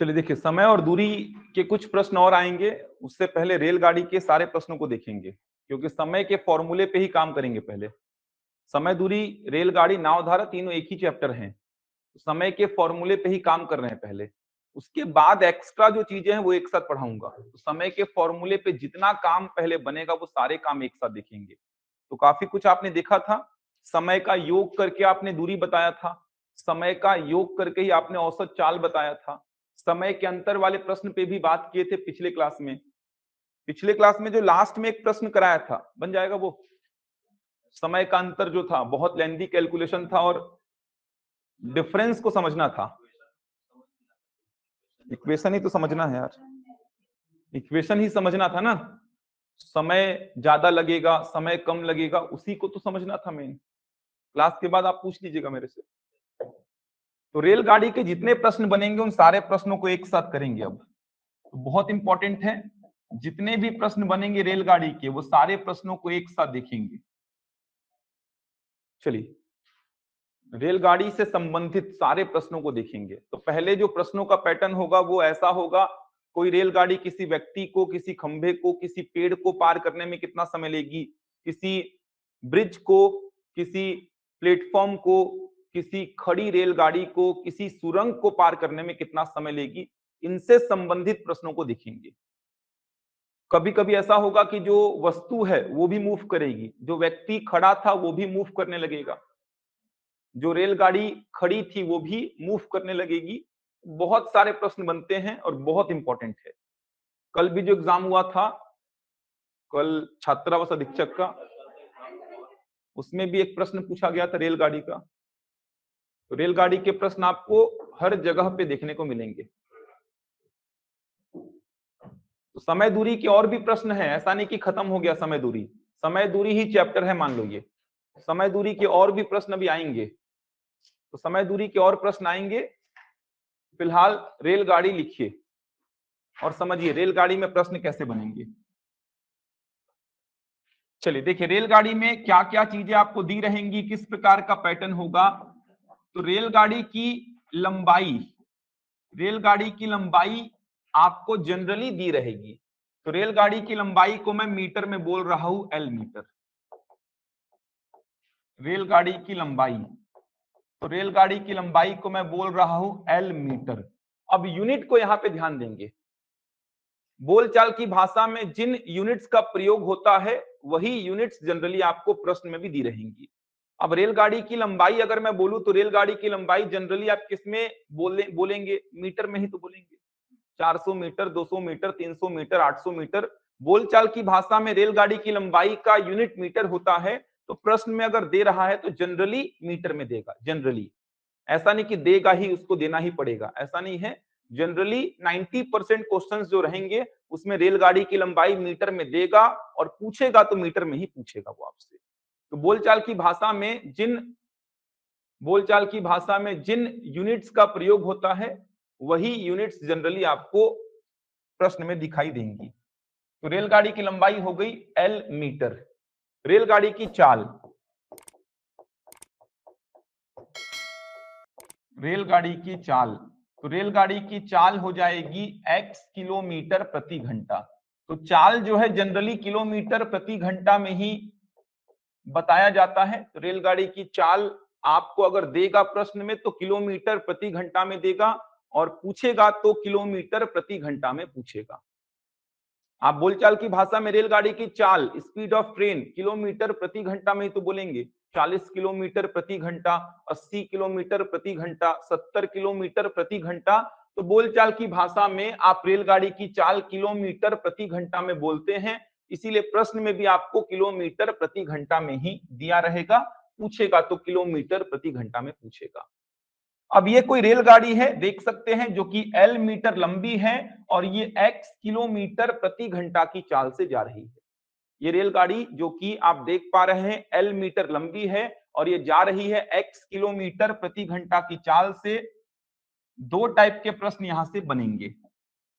चलिए देखिए, समय और दूरी के कुछ प्रश्न और आएंगे। उससे पहले रेलगाड़ी के सारे प्रश्नों को देखेंगे, क्योंकि समय के फॉर्मूले पे ही काम करेंगे पहले। समय, दूरी, रेलगाड़ी, नाव, धारा तीनों एक ही चैप्टर हैं। समय के फॉर्मूले पे ही काम कर रहे हैं पहले। उसके बाद एक्स्ट्रा जो चीजें हैं वो एक साथ पढ़ाऊंगा। तो समय के फॉर्मूले पे जितना काम पहले बनेगा वो सारे काम एक साथ देखेंगे। तो काफी कुछ आपने देखा था। समय का योग करके आपने दूरी बताया था। समय का योग करके ही आपने औसत चाल बताया था। समय के अंतर वाले प्रश्न पे भी बात किए थे पिछले क्लास में। पिछले क्लास में जो लास्ट में एक प्रश्न कराया था, बन जाएगा वो। समय का अंतर जो था बहुत लेंथी कैलकुलेशन था और डिफरेंस को समझना था। इक्वेशन ही तो समझना है यार, इक्वेशन ही समझना था ना। समय ज्यादा लगेगा, समय कम लगेगा, उसी को तो समझना था मेन। क्लास के बाद आप पूछ लीजिएगा मेरे से। तो रेलगाड़ी के जितने प्रश्न बनेंगे उन सारे प्रश्नों को एक साथ करेंगे अब। तो बहुत इंपॉर्टेंट है, जितने भी प्रश्न बनेंगे रेलगाड़ी के वो सारे प्रश्नों को एक साथ देखेंगे। चलिए, रेलगाड़ी से संबंधित सारे प्रश्नों को देखेंगे। तो पहले जो प्रश्नों का पैटर्न होगा वो ऐसा होगा, कोई रेलगाड़ी किसी व्यक्ति को, किसी खंभे को, किसी पेड़ को पार करने में कितना समय लेगी, किसी ब्रिज को, किसी प्लेटफॉर्म को, किसी खड़ी रेलगाड़ी को, किसी सुरंग को पार करने में कितना समय लेगी, इनसे संबंधित प्रश्नों को देखेंगे। कभी कभी ऐसा होगा कि जो वस्तु है वो भी मूव करेगी, जो व्यक्ति खड़ा था वो भी मूव करने लगेगा, जो रेलगाड़ी खड़ी थी वो भी मूव करने लगेगी। बहुत सारे प्रश्न बनते हैं और बहुत इंपॉर्टेंट है। कल भी जो एग्जाम हुआ था, कल छात्रावास अधीक्षक का, उसमें भी एक प्रश्न पूछा गया था रेलगाड़ी का। तो रेलगाड़ी के प्रश्न आपको हर जगह पे देखने को मिलेंगे। तो समय दूरी के और भी प्रश्न है, ऐसा नहीं कि खत्म हो गया समय दूरी। समय दूरी ही चैप्टर है मान लो ये। समय दूरी के और भी प्रश्न भी आएंगे। तो समय दूरी के और प्रश्न आएंगे। फिलहाल रेलगाड़ी लिखिए और समझिए रेलगाड़ी में प्रश्न कैसे बनेंगे। चलिए देखिए, रेलगाड़ी में क्या क्या चीजें आपको दी रहेंगी, किस प्रकार का पैटर्न होगा। तो रेलगाड़ी की लंबाई, रेलगाड़ी की लंबाई आपको जनरली दी रहेगी। तो रेलगाड़ी की लंबाई को मैं मीटर में बोल रहा हूं, एल मीटर। रेलगाड़ी की लंबाई, तो रेलगाड़ी की लंबाई को मैं बोल रहा हूं एल मीटर। अब यूनिट को यहां पे ध्यान देंगे। बोलचाल की भाषा में जिन यूनिट्स का प्रयोग होता है वही यूनिट्स जनरली आपको प्रश्न में भी दी रहेंगी। अब रेलगाड़ी की लंबाई अगर मैं बोलूं तो रेलगाड़ी की लंबाई जनरली आप किसमें बोलेंगे, मीटर में ही तो बोलेंगे। 400 मीटर, 200 मीटर, 300 मीटर, 800 मीटर। बोलचाल की भाषा में रेलगाड़ी की लंबाई का यूनिट मीटर होता है। तो प्रश्न में अगर दे रहा है तो जनरली मीटर में देगा। जनरली, ऐसा नहीं कि देगा ही उसको देना ही पड़ेगा, ऐसा नहीं है। जनरली 90% क्वेश्चंस जो रहेंगे उसमें रेलगाड़ी की लंबाई मीटर में देगा, और पूछेगा तो मीटर में ही पूछेगा वो आपसे। तो बोलचाल की भाषा में जिन यूनिट्स का प्रयोग होता है वही यूनिट्स जनरली आपको प्रश्न में दिखाई देंगी। तो रेलगाड़ी की लंबाई हो गई एल मीटर। रेलगाड़ी की चाल, रेलगाड़ी की चाल, तो रेलगाड़ी की चाल हो जाएगी x किलोमीटर प्रति घंटा। तो चाल जो है जनरली किलोमीटर प्रति घंटा में ही बताया जाता है। तो रेलगाड़ी की चाल आपको अगर देगा प्रश्न में तो किलोमीटर प्रति घंटा में देगा, और पूछेगा तो किलोमीटर प्रति घंटा में पूछेगा। आप बोलचाल की भाषा में रेलगाड़ी की चाल, स्पीड ऑफ ट्रेन, किलोमीटर प्रति घंटा में ही तो बोलेंगे। 40 किलोमीटर प्रति घंटा, 80 किलोमीटर प्रति घंटा, 70 किलोमीटर प्रति घंटा। तो बोलचाल की भाषा में आप रेलगाड़ी की चाल किलोमीटर प्रति घंटा में बोलते हैं, इसीलिए प्रश्न में भी आपको किलोमीटर प्रति घंटा में ही दिया रहेगा। पूछेगा तो किलोमीटर प्रति घंटा में पूछेगा। अब ये कोई रेलगाड़ी है, देख सकते हैं, जो कि एल मीटर लंबी है और ये x किलोमीटर प्रति घंटा की चाल से जा रही है। ये रेलगाड़ी जो कि आप देख पा रहे हैं एल मीटर लंबी है और ये जा रही है x किलोमीटर प्रति घंटा की चाल से। दो टाइप के प्रश्न यहां से बनेंगे।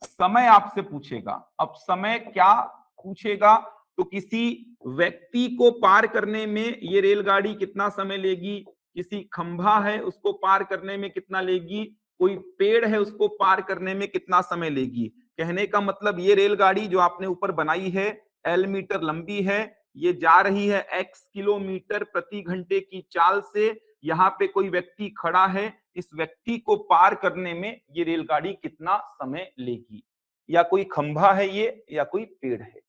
समय आपसे पूछेगा। अब समय क्या पूछेगा, तो किसी व्यक्ति को पार करने में ये रेलगाड़ी कितना समय लेगी, किसी खंभा है उसको पार करने में कितना लेगी, कोई पेड़ है उसको पार करने में कितना समय लेगी। कहने का मतलब ये रेलगाड़ी जो आपने ऊपर बनाई है एल मीटर लंबी है, ये जा रही है एक्स किलोमीटर प्रति घंटे की चाल से, यहाँ पे कोई व्यक्ति खड़ा है, इस व्यक्ति को पार करने में ये रेलगाड़ी कितना समय लेगी। या कोई खंभा है ये या कोई पेड़ है।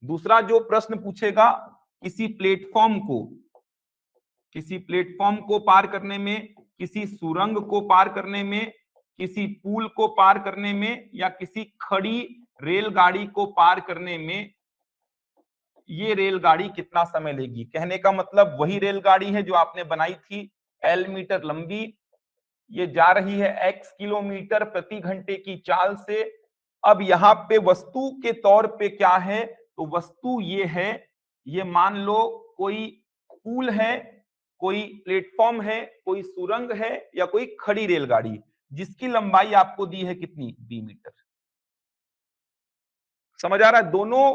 दूसरा जो प्रश्न पूछेगा, किसी प्लेटफॉर्म को पार करने में, किसी सुरंग को पार करने में, किसी पुल को पार करने में या किसी खड़ी रेलगाड़ी को पार करने में ये रेलगाड़ी कितना समय लेगी। कहने का मतलब वही रेलगाड़ी है जो आपने बनाई थी एल मीटर लंबी, ये जा रही है एक्स किलोमीटर प्रति घंटे की चाल से। अब यहाँ पे वस्तु के तौर पे क्या है, तो वस्तु ये है, ये मान लो कोई पुल है, कोई प्लेटफॉर्म है, कोई सुरंग है या कोई खड़ी रेलगाड़ी, जिसकी लंबाई आपको दी है कितनी, बी मीटर। समझ आ रहा है। दोनों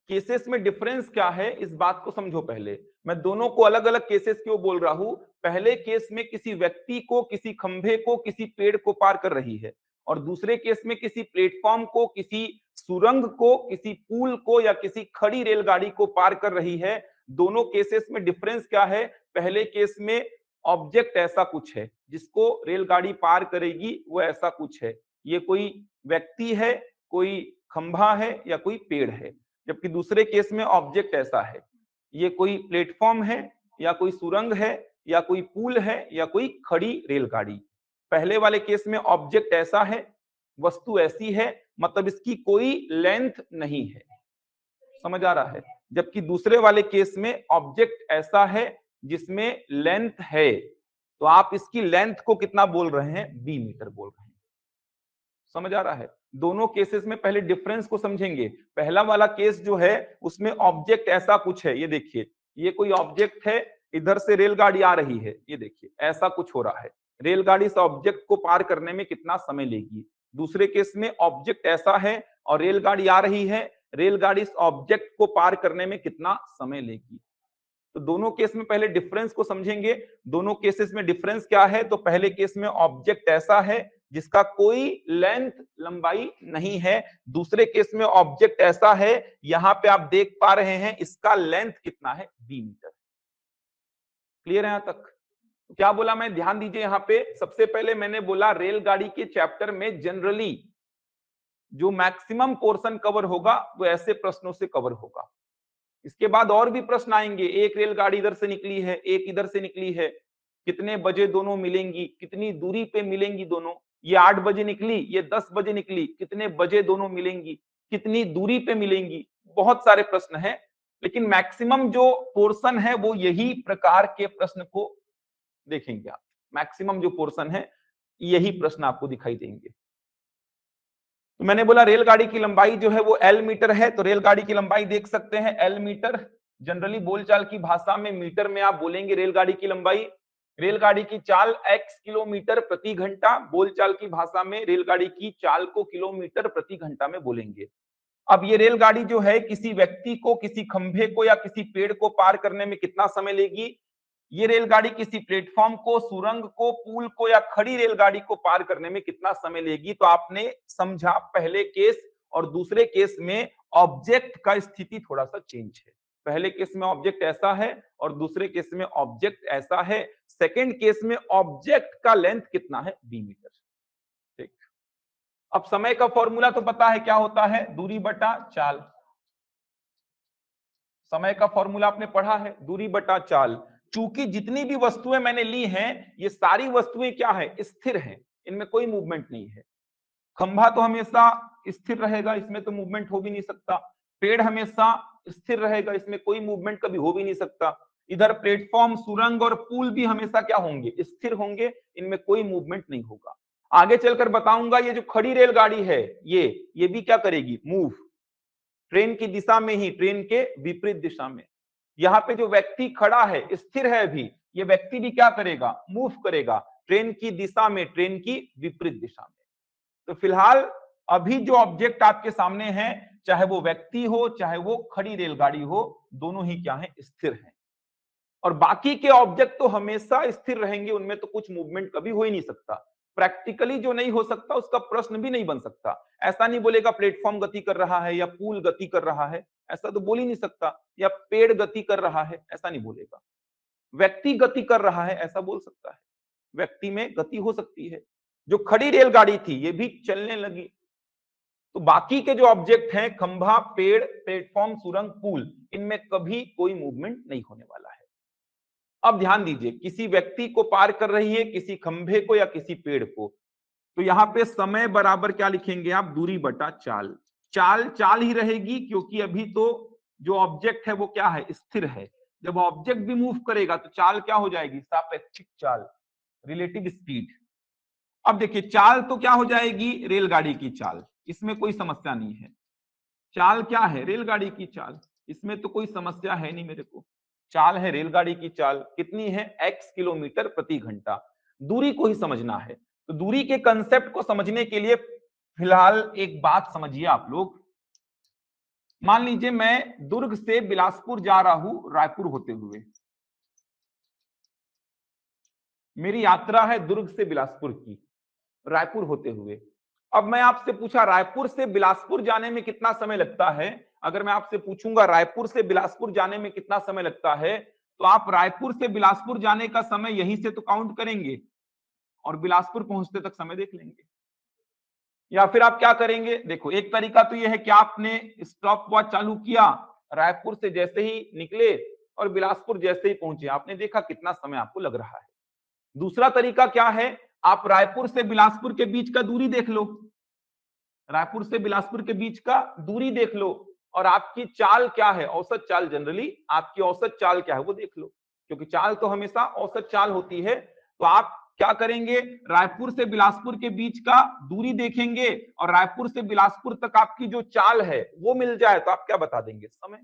केसेस में डिफरेंस क्या है इस बात को समझो। पहले मैं दोनों को अलग अलग केसेस क्यों बोल रहा हूं। पहले केस में किसी व्यक्ति को, किसी खंभे को, किसी पेड़ को पार कर रही है, और दूसरे केस में किसी प्लेटफॉर्म को, किसी सुरंग को, किसी पुल को या किसी खड़ी रेलगाड़ी को पार कर रही है। दोनों केसेस में डिफरेंस क्या है। पहले केस में ऑब्जेक्ट ऐसा कुछ है जिसको रेलगाड़ी पार करेगी, वो ऐसा कुछ है, ये कोई व्यक्ति है, कोई खंभा है या कोई पेड़ है। जबकि दूसरे केस में ऑब्जेक्ट ऐसा है, ये कोई प्लेटफॉर्म है या कोई सुरंग है या कोई पुल है या कोई खड़ी रेलगाड़ी। पहले वाले केस में ऑब्जेक्ट ऐसा है, वस्तु ऐसी है, मतलब इसकी कोई लेंथ नहीं है। समझ आ रहा है। जबकि दूसरे वाले केस में ऑब्जेक्ट ऐसा है जिसमें लेंथ है, तो आप इसकी लेंथ को कितना बोल रहे हैं, बी मीटर बोल रहे हैं। समझ आ रहा है। दोनों केसेस में पहले डिफरेंस को समझेंगे। पहला वाला केस जो है उसमें ऑब्जेक्ट ऐसा कुछ है, ये देखिए, ये कोई ऑब्जेक्ट है, इधर से रेलगाड़ी आ रही है, ये देखिए ऐसा कुछ हो रहा है। रेलगाड़ी इस ऑब्जेक्ट को पार करने में कितना समय लेगी। दूसरे केस में ऑब्जेक्ट ऐसा है और रेलगाड़ी आ रही है, रेलगाड़ी इस ऑब्जेक्ट को पार करने में कितना समय लेगी। तो दोनों केस में पहले डिफरेंस को समझेंगे। दोनों केसेस में डिफरेंस क्या है, तो पहले केस में ऑब्जेक्ट ऐसा है जिसका कोई लेंथ लंबाई नहीं है। दूसरे केस में ऑब्जेक्ट ऐसा है, यहां पे आप देख पा रहे हैं इसका लेंथ कितना है, बी मीटर। क्लियर है यहां तक। तो क्या बोला मैं, ध्यान दीजिए यहां पे। सबसे पहले मैंने बोला रेलगाड़ी के चैप्टर में जनरली जो मैक्सिमम पोर्शन कवर होगा वो ऐसे प्रश्नों से कवर होगा। इसके बाद और भी प्रश्न आएंगे, एक रेलगाड़ी इधर से निकली है, एक इधर से निकली है, कितने बजे दोनों मिलेंगी, कितनी दूरी पे मिलेंगी दोनों, ये 8 बजे निकली, ये 10 बजे निकली, कितने बजे दोनों मिलेंगी, कितनी दूरी पे मिलेंगी। बहुत सारे प्रश्न हैं, लेकिन मैक्सिमम जो पोर्शन है वो यही प्रकार के प्रश्न को देखेंगे आप। मैक्सिमम जो पोर्शन है यही प्रश्न आपको दिखाई देंगे। तो मैंने बोला रेलगाड़ी की लंबाई जो है वो एल मीटर है, तो रेलगाड़ी की लंबाई देख सकते हैं एल मीटर। जनरली बोलचाल की भाषा में मीटर में आप बोलेंगे रेलगाड़ी की लंबाई। रेलगाड़ी की चाल एक्स किलोमीटर प्रति घंटा, बोलचाल की भाषा में रेलगाड़ी की चाल को किलोमीटर प्रति घंटा में बोलेंगे। अब ये रेलगाड़ी जो है किसी व्यक्ति को, किसी खंभे को या किसी पेड़ को पार करने में कितना समय लेगी। ये रेलगाड़ी किसी प्लेटफॉर्म को, सुरंग को, पुल को या खड़ी रेलगाड़ी को पार करने में कितना समय लेगी। तो आपने समझा पहले केस और दूसरे केस में ऑब्जेक्ट का स्थिति थोड़ा सा चेंज है। पहले केस में ऑब्जेक्ट ऐसा है और दूसरे केस में ऑब्जेक्ट ऐसा है। सेकंड केस में ऑब्जेक्ट का लेंथ कितना है, बी मीटर। ठीक। अब समय का फॉर्मूला तो पता है क्या होता है, दूरी बटा चाल। समय का फॉर्मूला आपने पढ़ा है, दूरी बटा चाल। चूंकि जितनी भी वस्तुएं मैंने ली हैं ये सारी वस्तुएं क्या है, स्थिर हैं, इनमें कोई मूवमेंट नहीं है। खंभा तो हमेशा स्थिर रहेगा, इसमें तो मूवमेंट हो भी नहीं सकता। पेड़ हमेशा स्थिर रहेगा, इसमें कोई मूवमेंट कभी हो भी नहीं सकता। इधर प्लेटफॉर्म, सुरंग और पुल भी हमेशा क्या होंगे, स्थिर होंगे, इनमें कोई मूवमेंट नहीं होगा। आगे चलकर बताऊंगा ये जो खड़ी रेलगाड़ी है ये भी क्या करेगी, मूव। ट्रेन की दिशा में ही, ट्रेन के विपरीत दिशा में। यहाँ पे जो व्यक्ति खड़ा है स्थिर है अभी, ये व्यक्ति भी क्या करेगा, मूव करेगा ट्रेन की दिशा में, ट्रेन की विपरीत दिशा में। तो फिलहाल अभी जो ऑब्जेक्ट आपके सामने है, चाहे वो व्यक्ति हो चाहे वो खड़ी रेलगाड़ी हो, दोनों ही क्या है, स्थिर हैं। और बाकी के ऑब्जेक्ट तो हमेशा स्थिर रहेंगे, उनमें तो कुछ मूवमेंट कभी हो ही नहीं सकता। प्रैक्टिकली जो नहीं हो सकता उसका प्रश्न भी नहीं बन सकता। ऐसा नहीं बोलेगा प्लेटफॉर्म गति कर रहा है या पुल गति कर रहा है, ऐसा तो बोल ही नहीं सकता। या पेड़ गति कर रहा है, ऐसा नहीं बोलेगा। व्यक्ति गति कर रहा है, ऐसा बोल सकता है। व्यक्ति में गति हो सकती है। जो खड़ी रेलगाड़ी थी ये भी चलने लगी। तो बाकी के जो ऑब्जेक्ट हैं, खंभा, पेड़, प्लेटफॉर्म, सुरंग, पुल, इनमें कभी कोई मूवमेंट नहीं होने वाला है। अब ध्यान दीजिए, किसी व्यक्ति को पार कर रही है, किसी खंभे को या किसी पेड़ को, तो यहां पे समय बराबर क्या लिखेंगे आप? दूरी बटा चाल। चाल चाल ही रहेगी, क्योंकि अभी तो जो ऑब्जेक्ट है वो क्या है? स्थिर है। जब ऑब्जेक्ट भी मूव करेगा तो चाल क्या हो जाएगी? सापेक्षिक चाल, रिलेटिव स्पीड। अब देखिए, चाल तो क्या हो जाएगी? रेलगाड़ी की चाल, इसमें कोई समस्या नहीं है। चाल क्या है? रेलगाड़ी की चाल, इसमें तो कोई समस्या है नहीं मेरे को। चाल है रेलगाड़ी की चाल, कितनी है? x किलोमीटर प्रति घंटा। दूरी को ही समझना है, तो दूरी के कंसेप्ट को समझने के लिए फिलहाल एक बात समझिए आप लोग। मान लीजिए मैं दुर्ग से बिलासपुर जा रहा हूं रायपुर होते हुए। मेरी यात्रा है दुर्ग से बिलासपुर की, रायपुर होते हुए। अब मैं आपसे पूछा रायपुर से बिलासपुर जाने में कितना समय लगता है? अगर मैं आपसे पूछूंगा रायपुर से बिलासपुर जाने में कितना समय लगता है, तो आप रायपुर से बिलासपुर जाने का समय यहीं से तो काउंट करेंगे और बिलासपुर पहुंचते तक समय देख लेंगे। या फिर आप क्या करेंगे? देखो, एक तरीका तो यह है कि आपने स्टॉप वॉच चालू किया, रायपुर से जैसे ही निकले और बिलासपुर जैसे ही पहुंचे, आपने देखा कितना समय आपको लग रहा है। दूसरा तरीका क्या है? आप रायपुर से बिलासपुर के बीच का दूरी देख लो, रायपुर से बिलासपुर के बीच का दूरी देख लो, और आपकी चाल क्या है? औसत चाल, जनरली आपकी औसत चाल क्या है वो देख लो, क्योंकि चाल तो हमेशा औसत चाल होती है। तो आप क्या करेंगे? रायपुर से बिलासपुर के बीच का दूरी देखेंगे और रायपुर से बिलासपुर तक आपकी जो चाल है वो मिल जाए तो आप क्या बता देंगे? समय।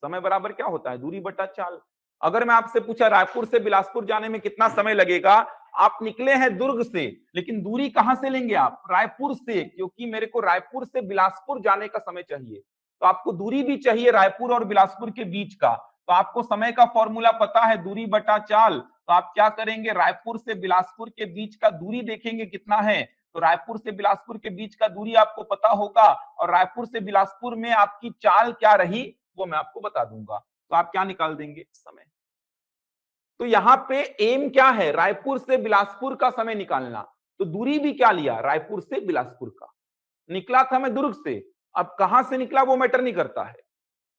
समय बराबर क्या होता है? दूरी बटा चाल। अगर मैं आपसे पूछा रायपुर से बिलासपुर जाने में कितना समय लगेगा, आप निकले हैं दुर्ग से, लेकिन दूरी कहां से लेंगे आप? रायपुर से, क्योंकि मेरे को रायपुर से बिलासपुर जाने का समय चाहिए, तो आपको दूरी भी चाहिए रायपुर और बिलासपुर के बीच का। तो आपको समय का फॉर्मूला पता है, दूरी बटा चाल। तो आप क्या करेंगे? रायपुर से बिलासपुर के बीच का दूरी देखेंगे कितना है, तो रायपुर से बिलासपुर के बीच का दूरी आपको पता होगा, और रायपुर से बिलासपुर में आपकी चाल क्या रही वो मैं आपको बता दूंगा। तो आप क्या निकाल देंगे? समय। तो यहां पे एम क्या है? रायपुर से बिलासपुर का समय निकालना। तो दूरी भी क्या लिया? रायपुर से बिलासपुर का। निकला था मैं दुर्ग से, अब कहां से निकला वो मैटर नहीं करता है,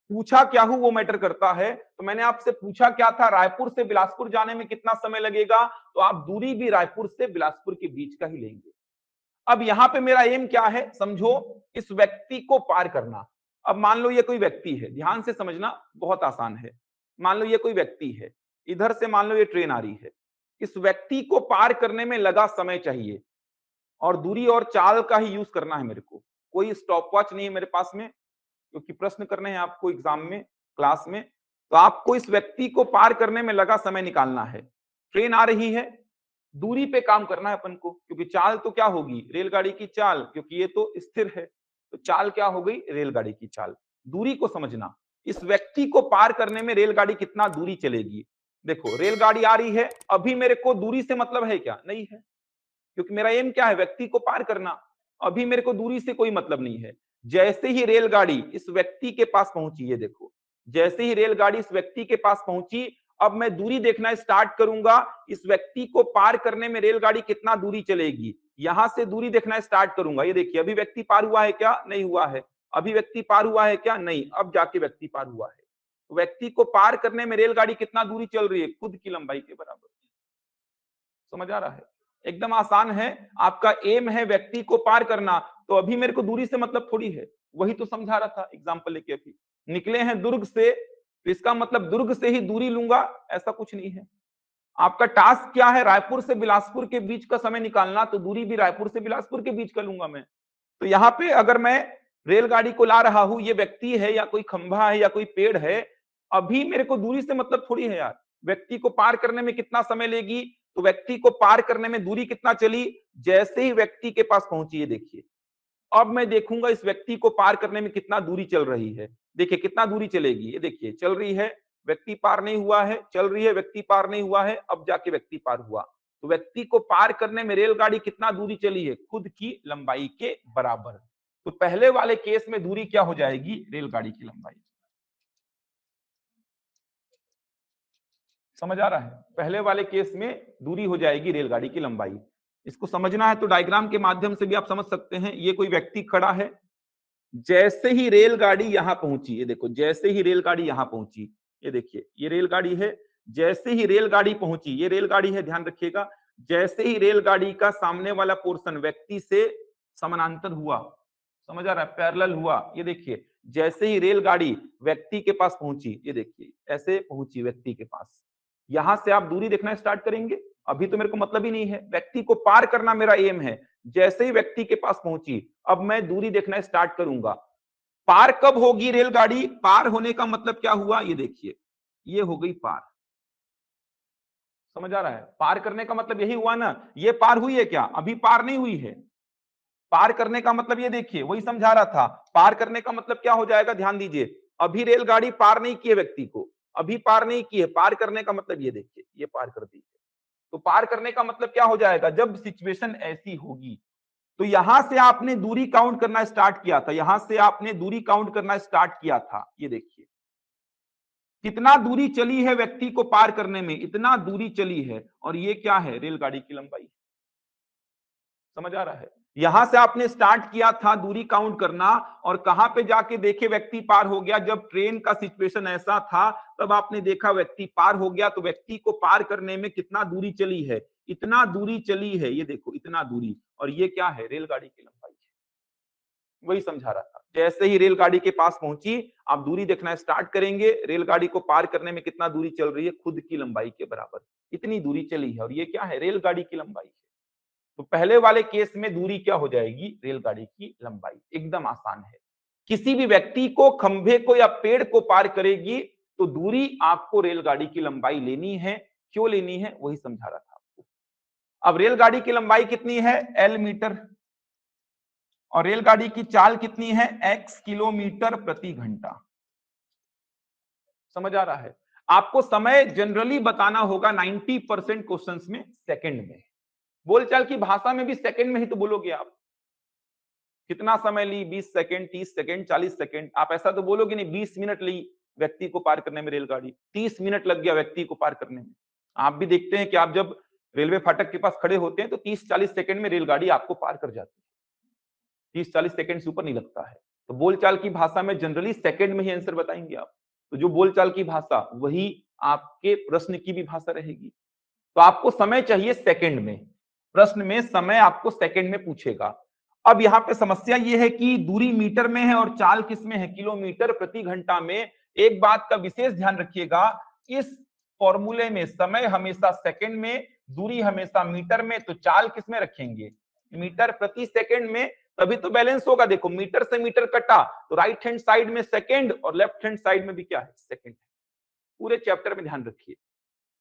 पूछा क्या हूं वो मैटर करता है। तो मैंने आपसे पूछा क्या था? रायपुर से बिलासपुर जाने में कितना समय लगेगा, तो आप दूरी भी रायपुर से बिलासपुर के बीच का ही लेंगे। अब यहां पे मेरा एम क्या है? समझो, इस व्यक्ति को पार करना। अब मान लो ये कोई व्यक्ति है, ध्यान से समझना, बहुत आसान है। मान लो ये कोई व्यक्ति है, इधर से मान लो ये ट्रेन आ रही है, इस व्यक्ति को पार करने में लगा समय चाहिए, और दूरी और चाल का ही यूज करना है मेरे को। कोई स्टॉप वॉच नहीं है मेरे पास में, क्योंकि प्रश्न करने हैं आपको एग्जाम में, क्लास में। तो आपको इस व्यक्ति को पार करने में लगा समय निकालना है। ट्रेन आ रही है, दूरी पे काम करना है अपन को, क्योंकि चाल तो क्या होगी? रेलगाड़ी की चाल, क्योंकि ये तो स्थिर है। तो चाल क्या हो गई? रेलगाड़ी की चाल। दूरी को समझना, इस व्यक्ति को पार करने में रेलगाड़ी कितना दूरी चलेगी। देखो, रेलगाड़ी आ रही है, अभी मेरे को दूरी से मतलब है क्या? नहीं है, क्योंकि मेरा एम क्या है? व्यक्ति को पार करना। अभी मेरे को दूरी से कोई मतलब नहीं है। जैसे ही रेलगाड़ी इस व्यक्ति के पास पहुंची, ये देखो, जैसे ही रेलगाड़ी इस व्यक्ति के पास पहुंची, अब मैं दूरी देखना स्टार्ट करूंगा, इस व्यक्ति को पार करने में रेलगाड़ी कितना दूरी चलेगी, यहां से दूरी देखना स्टार्ट करूंगा। ये देखिए, अभी व्यक्ति पार हुआ है क्या? नहीं हुआ है। अभी व्यक्ति पार हुआ है क्या? नहीं। अब जाके व्यक्ति पार हुआ है। व्यक्ति को पार करने में रेलगाड़ी कितना दूरी चल रही है? खुद की लंबाई के बराबर। समझ आ रहा है? एकदम आसान है। आपका एम है व्यक्ति को पार करना, तो अभी मेरे को दूरी से मतलब थोड़ी है, वही तो समझा रहा था एग्जांपल लेके। अभी निकले हैं दुर्ग से, तो इसका मतलब दुर्ग से ही दूरी लूंगा, ऐसा कुछ नहीं है। आपका टास्क क्या है? रायपुर से बिलासपुर के बीच का समय निकालना, तो दूरी भी रायपुर से बिलासपुर के बीच का लूंगा मैं। तो यहाँ पे अगर मैं रेलगाड़ी को ला रहा हूं, ये व्यक्ति है या कोई खंभा है या कोई पेड़ है, अभी मेरे को दूरी से मतलब थोड़ी है यार। व्यक्ति को पार करने में कितना समय लेगी, तो व्यक्ति को पार करने में दूरी कितना चली, जैसे ही व्यक्ति के पास पहुंची, ये देखिए। अब मैं देखूंगा इस व्यक्ति को पार करने में कितना दूरी चल रही है। देखिए कितना दूरी चलेगी, ये देखिए चल रही है, व्यक्ति पार नहीं हुआ है, चल रही है, व्यक्ति पार नहीं हुआ है, अब जाके व्यक्ति पार हुआ। तो व्यक्ति को पार करने में रेलगाड़ी कितना दूरी चली है? खुद की लंबाई के बराबर। तो पहले वाले केस में दूरी क्या हो जाएगी? रेलगाड़ी की लंबाई। समझ आ रहा है? पहले वाले केस में दूरी हो जाएगी रेलगाड़ी की लंबाई। इसको समझना है तो डायग्राम के माध्यम से भी आप समझ सकते हैं। ये कोई व्यक्ति खड़ा है, जैसे ही रेलगाड़ी यहां पहुंची, ये देखो, जैसे ही रेलगाड़ी यहां पहुंची, ये देखिए, ये रेलगाड़ी है, जैसे ही रेलगाड़ी पहुंची, ये रेलगाड़ी है, ध्यान रखिएगा, जैसे ही रेलगाड़ी का सामने वाला पोर्शन व्यक्ति से समानांतर हुआ, समझ आ रहा है, पैरेलल हुआ, ये देखिए, जैसे ही रेलगाड़ी व्यक्ति के पास पहुंची, ये देखिए ऐसे पहुंची व्यक्ति के पास, यहां से आप दूरी देखना स्टार्ट करेंगे। अभी तो मेरे को मतलब ही नहीं है, व्यक्ति को पार करना मेरा एम है। जैसे ही व्यक्ति के पास पहुंची, अब मैं दूरी देखना स्टार्ट करूंगा। पार कब होगी रेलगाड़ी? पार होने का मतलब क्या हुआ? ये देखिए, ये हो गई पार। समझ आ रहा है? पार करने का मतलब यही हुआ ना, ये पार हुई है क्या? अभी पार नहीं हुई है। पार करने का मतलब ये देखिए, वही समझा रहा था, पार करने का मतलब क्या हो जाएगा? ध्यान दीजिए, अभी रेलगाड़ी पार नहीं की है व्यक्ति को, अभी पार नहीं की है। पार करने का मतलब ये देखिए, ये पार कर दी। तो पार करने का मतलब क्या हो जाएगा? जब सिचुएशन ऐसी होगी, तो यहां से आपने दूरी काउंट करना स्टार्ट किया था, यहां से आपने दूरी काउंट करना स्टार्ट किया था। ये देखिए कितना दूरी चली है व्यक्ति को पार करने में, इतना दूरी चली है, और ये क्या है? रेलगाड़ी की लंबाई। समझ आ रहा है? यहां से आपने स्टार्ट किया था दूरी काउंट करना, और कहां पे जाके देखे व्यक्ति पार हो गया? जब ट्रेन का सिचुएशन ऐसा था, तब आपने देखा व्यक्ति पार हो गया। तो व्यक्ति को पार करने में कितना दूरी चली है? इतना दूरी चली है, ये देखो, इतना दूरी, और ये क्या है? रेलगाड़ी की लंबाई। वही समझा रहा था, जैसे ही रेलगाड़ी के पास पहुंची, आप दूरी देखना स्टार्ट करेंगे। रेलगाड़ी को पार करने में कितना दूरी चल रही है? खुद की लंबाई के बराबर, इतनी दूरी चली है, और ये क्या है? रेलगाड़ी की लंबाई है। तो पहले वाले केस में दूरी क्या हो जाएगी? रेलगाड़ी की लंबाई। एकदम आसान है। किसी भी व्यक्ति को, खंभे को या पेड़ को पार करेगी, तो दूरी आपको रेलगाड़ी की लंबाई लेनी है। क्यों लेनी है? वही समझा रहा था आपको। अब रेलगाड़ी की लंबाई कितनी है? L मीटर, और रेलगाड़ी की चाल कितनी है? x किलोमीटर प्रति घंटा। समझ आ रहा है? आपको समय जनरली बताना होगा 90% क्वेश्चंस में सेकंड में। बोलचाल की भाषा में भी सेकंड में ही तो बोलोगे आप। कितना समय ली? 20 सेकंड, 30 सेकंड, 40 सेकंड। आप ऐसा तो बोलोगे नहीं 20 मिनट ली व्यक्ति को पार करने में रेलगाड़ी, 30 मिनट लग गया व्यक्ति को पार करने में। आप भी देखते हैं कि आप जब रेलवे फाटक के पास खड़े होते हैं, तो 30-40 सेकंड में रेलगाड़ी आपको पार कर जाती है। 30-40 सेकंड से ऊपर नहीं लगता है। तो बोलचाल की भाषा में जनरली सेकंड में ही आंसर बताएंगे आप। तो जो बोलचाल की भाषा, वही आपके प्रश्न की भी भाषा रहेगी। तो आपको समय चाहिए सेकंड में, प्रश्न में समय आपको सेकंड में पूछेगा। अब यहाँ पे समस्या ये है कि दूरी मीटर में है और चाल किस में है? किलोमीटर प्रति घंटा में। एक बात का विशेष ध्यान रखिएगा, इस फॉर्मूले में समय हमेशा सेकंड में, दूरी हमेशा मीटर में, तो चाल किस में रखेंगे? मीटर प्रति सेकंड में। तभी तो बैलेंस होगा। देखो, मीटर से मीटर कटा, तो राइट हैंड साइड में सेकंड और लेफ्ट हैंड साइड में भी क्या है? सेकंड। पूरे चैप्टर में ध्यान रखिए।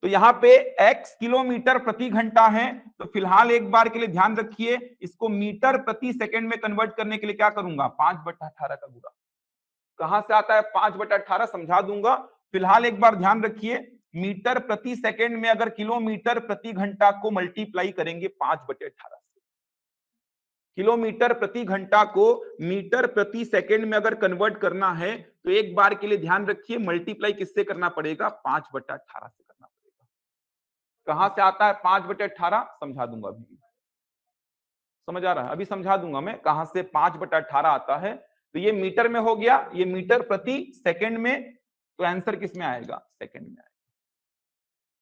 तो यहाँ पे x किलोमीटर प्रति घंटा है, तो फिलहाल एक बार के लिए ध्यान रखिए, इसको मीटर प्रति सेकंड में कन्वर्ट करने के लिए क्या करूंगा? 5/18 का गुणा। कहां से आता है 5/18? समझा दूंगा। फिलहाल एक बार ध्यान रखिए, मीटर प्रति सेकंड में अगर किलोमीटर प्रति घंटा को मल्टीप्लाई करेंगे 5/18 से, किलोमीटर प्रति घंटा को मीटर प्रति सेकंड में अगर कन्वर्ट करना है, तो एक बार के लिए ध्यान रखिए, मल्टीप्लाई किससे करना पड़ेगा? 5/18 से करना पड़ेगा। कहां से आता है 5/18? समझा दूंगा अभी। समझ आ रहा है? अभी समझा दूंगा मैं कहां से 5/18 आता है। तो ये मीटर में हो गया, ये मीटर प्रति सेकंड में, तो आंसर किस में आएगा? सेकंड में आएगा।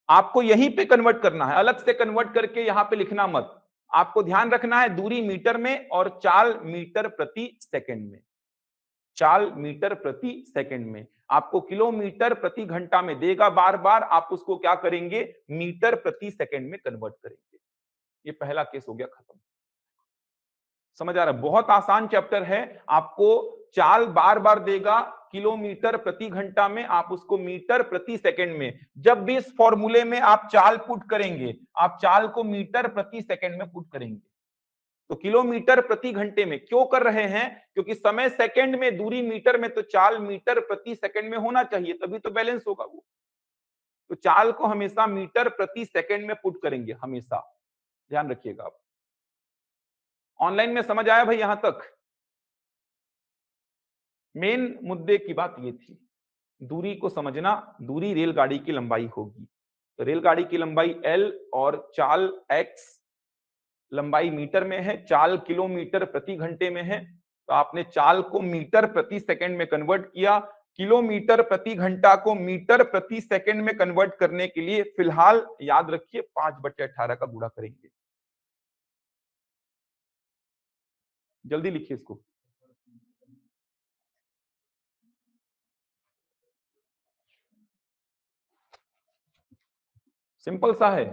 आपको यहीं पे कन्वर्ट करना है, अलग से कन्वर्ट करके यहां पे लिखना मत। आपको ध्यान रखना है दूरी मीटर में और चाल मीटर प्रति सेकंड में। चाल मीटर प्रति सेकंड में। आपको किलोमीटर प्रति घंटा में देगा बार बार, आप उसको क्या करेंगे? मीटर प्रति सेकंड में कन्वर्ट करेंगे। ये पहला केस हो गया खत्म। समझ आ रहा है? बहुत आसान चैप्टर है। आपको चाल बार बार देगा किलोमीटर प्रति घंटा में, आप उसको मीटर प्रति सेकंड में। जब भी इस फॉर्मूले में आप चाल पुट करेंगे, आप चाल को मीटर प्रति सेकंड में पुट करेंगे। तो किलोमीटर प्रति घंटे में क्यों कर रहे हैं? क्योंकि समय सेकंड में, दूरी मीटर में, तो चाल मीटर प्रति सेकंड में होना चाहिए, तभी तो बैलेंस होगा वो। तो चाल को हमेशा मीटर प्रति सेकंड में पुट करेंगे, हमेशा ध्यान रखिएगा आप। ऑनलाइन में समझ आया भाई यहां तक? मेन मुद्दे की बात ये थी, दूरी को समझना। दूरी रेलगाड़ी की लंबाई होगी, तो रेलगाड़ी की लंबाई L और चाल x, लंबाई मीटर में है, चाल किलोमीटर प्रति घंटे में है, तो आपने चाल को मीटर प्रति सेकंड में कन्वर्ट किया। किलोमीटर प्रति घंटा को मीटर प्रति सेकंड में कन्वर्ट करने के लिए फिलहाल याद रखिए 5/18 का गुणा करेंगे। जल्दी लिखिए इसको। सिंपल सा है,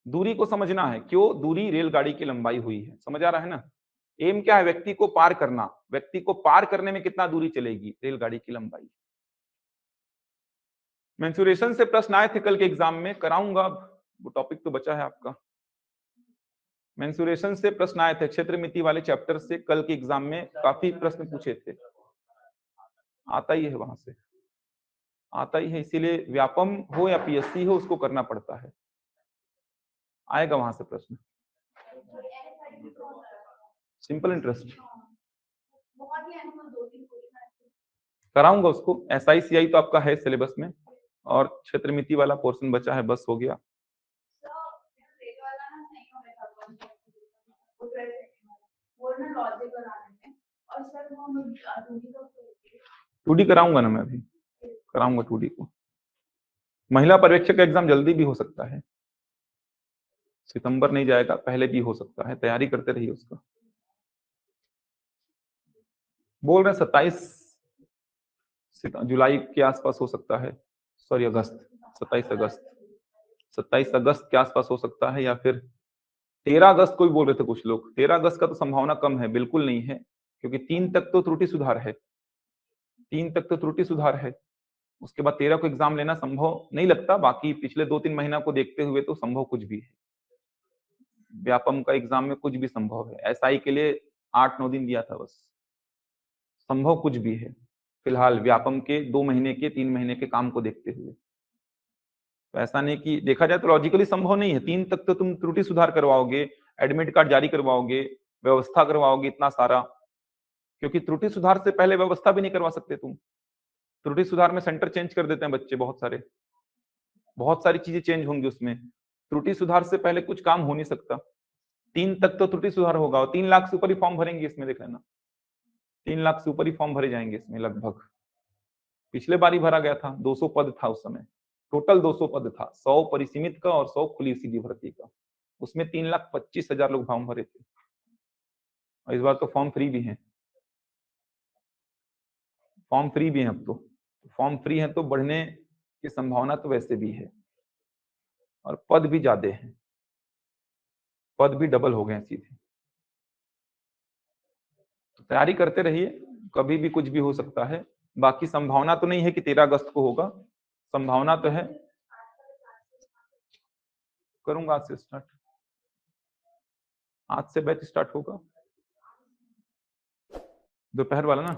दूरी को समझना है, क्यों दूरी रेलगाड़ी की लंबाई हुई है, समझ आ रहा है ना? एम क्या है? व्यक्ति को पार करना। व्यक्ति को पार करने में कितना दूरी चलेगी? रेलगाड़ी की लंबाई। मेंसुरेशन से प्रश्न आए थे कल के एग्जाम में, कराऊंगा अब, वो टॉपिक तो बचा है आपका। मेंसुरेशन से प्रश्न आए थे, क्षेत्रमिति वाले चैप्टर से कल के एग्जाम में काफी प्रश्न पूछे थे। आता ही है वहां से, आता ही है, इसीलिए व्यापम हो या पीएससी हो उसको करना पड़ता है, आएगा वहां से प्रश्न। सिंपल इंटरेस्ट कराऊंगा उसको। SICI तो आपका है सिलेबस में, और क्षेत्रमिति वाला पोर्शन बचा है, बस हो गया। टूडी कराऊंगा ना मैं, अभी कराऊंगा टूडी को। महिला पर्यवेक्षक का एग्जाम जल्दी भी हो सकता है, सितंबर नहीं जाएगा, पहले भी हो सकता है, तैयारी करते रहिए उसका। बोल रहे 27 जुलाई के आसपास हो सकता है, सॉरी अगस्त, 27 अगस्त, 27 अगस्त के आसपास हो सकता है, या फिर 13 अगस्त को भी बोल रहे थे कुछ लोग। 13 अगस्त का तो संभावना कम है, बिल्कुल नहीं है, क्योंकि 3 तक तो त्रुटि सुधार है, 3 तक तो त्रुटि सुधार है, उसके बाद 13 को एग्जाम लेना संभव नहीं लगता। बाकी पिछले 2-3 महीना को देखते हुए तो संभव कुछ भी है, व्यापम का एग्जाम में कुछ भी संभव है। SI के लिए 8-9 दिन दिया था बस, संभव कुछ भी है फिलहाल व्यापम के 2 महीने के 3 महीने के काम को देखते हुए। तो ऐसा नहीं कि देखा जाए तो लॉजिकली संभव नहीं है, 3 तक तो तुम त्रुटि सुधार करवाओगे, एडमिट कार्ड जारी करवाओगे, व्यवस्था करवाओगे, इतना सारा, क्योंकि त्रुटि सुधार से पहले व्यवस्था भी नहीं करवा सकते तुम। त्रुटि सुधार में सेंटर चेंज कर देते हैं बच्चे, बहुत सारे, बहुत सारी चीजें चेंज होंगी उसमें। त्रुटि सुधार से पहले कुछ काम हो नहीं सकता। 3 तक तो त्रुटि सुधार होगा, और 3 लाख से ऊपर ही फॉर्म भरेंगे इसमें, देख लेना 3 लाख से ऊपर ही फॉर्म भरे जाएंगे इसमें लगभग। पिछले बार ही भरा गया था, 200 पद था उस समय, टोटल 200 पद था, 100 परिसीमित का और 100 खुली सीधी भर्ती का, उसमें 3,25,000 लोग फॉर्म भरे थे, और इस बार तो फॉर्म फ्री भी हैं, फॉर्म फ्री भी हैं अब तो। फॉर्म फ्री है तो बढ़ने की संभावना तो वैसे भी है, और पद भी ज्यादा हैं, पद भी डबल हो गए सीधे। तो तैयारी करते रहिए, कभी भी कुछ भी हो सकता है। बाकी संभावना तो नहीं है कि 13 अगस्त को होगा, संभावना तो है। करूंगा आज से स्टार्ट, आज से बैच स्टार्ट होगा, दोपहर वाला ना।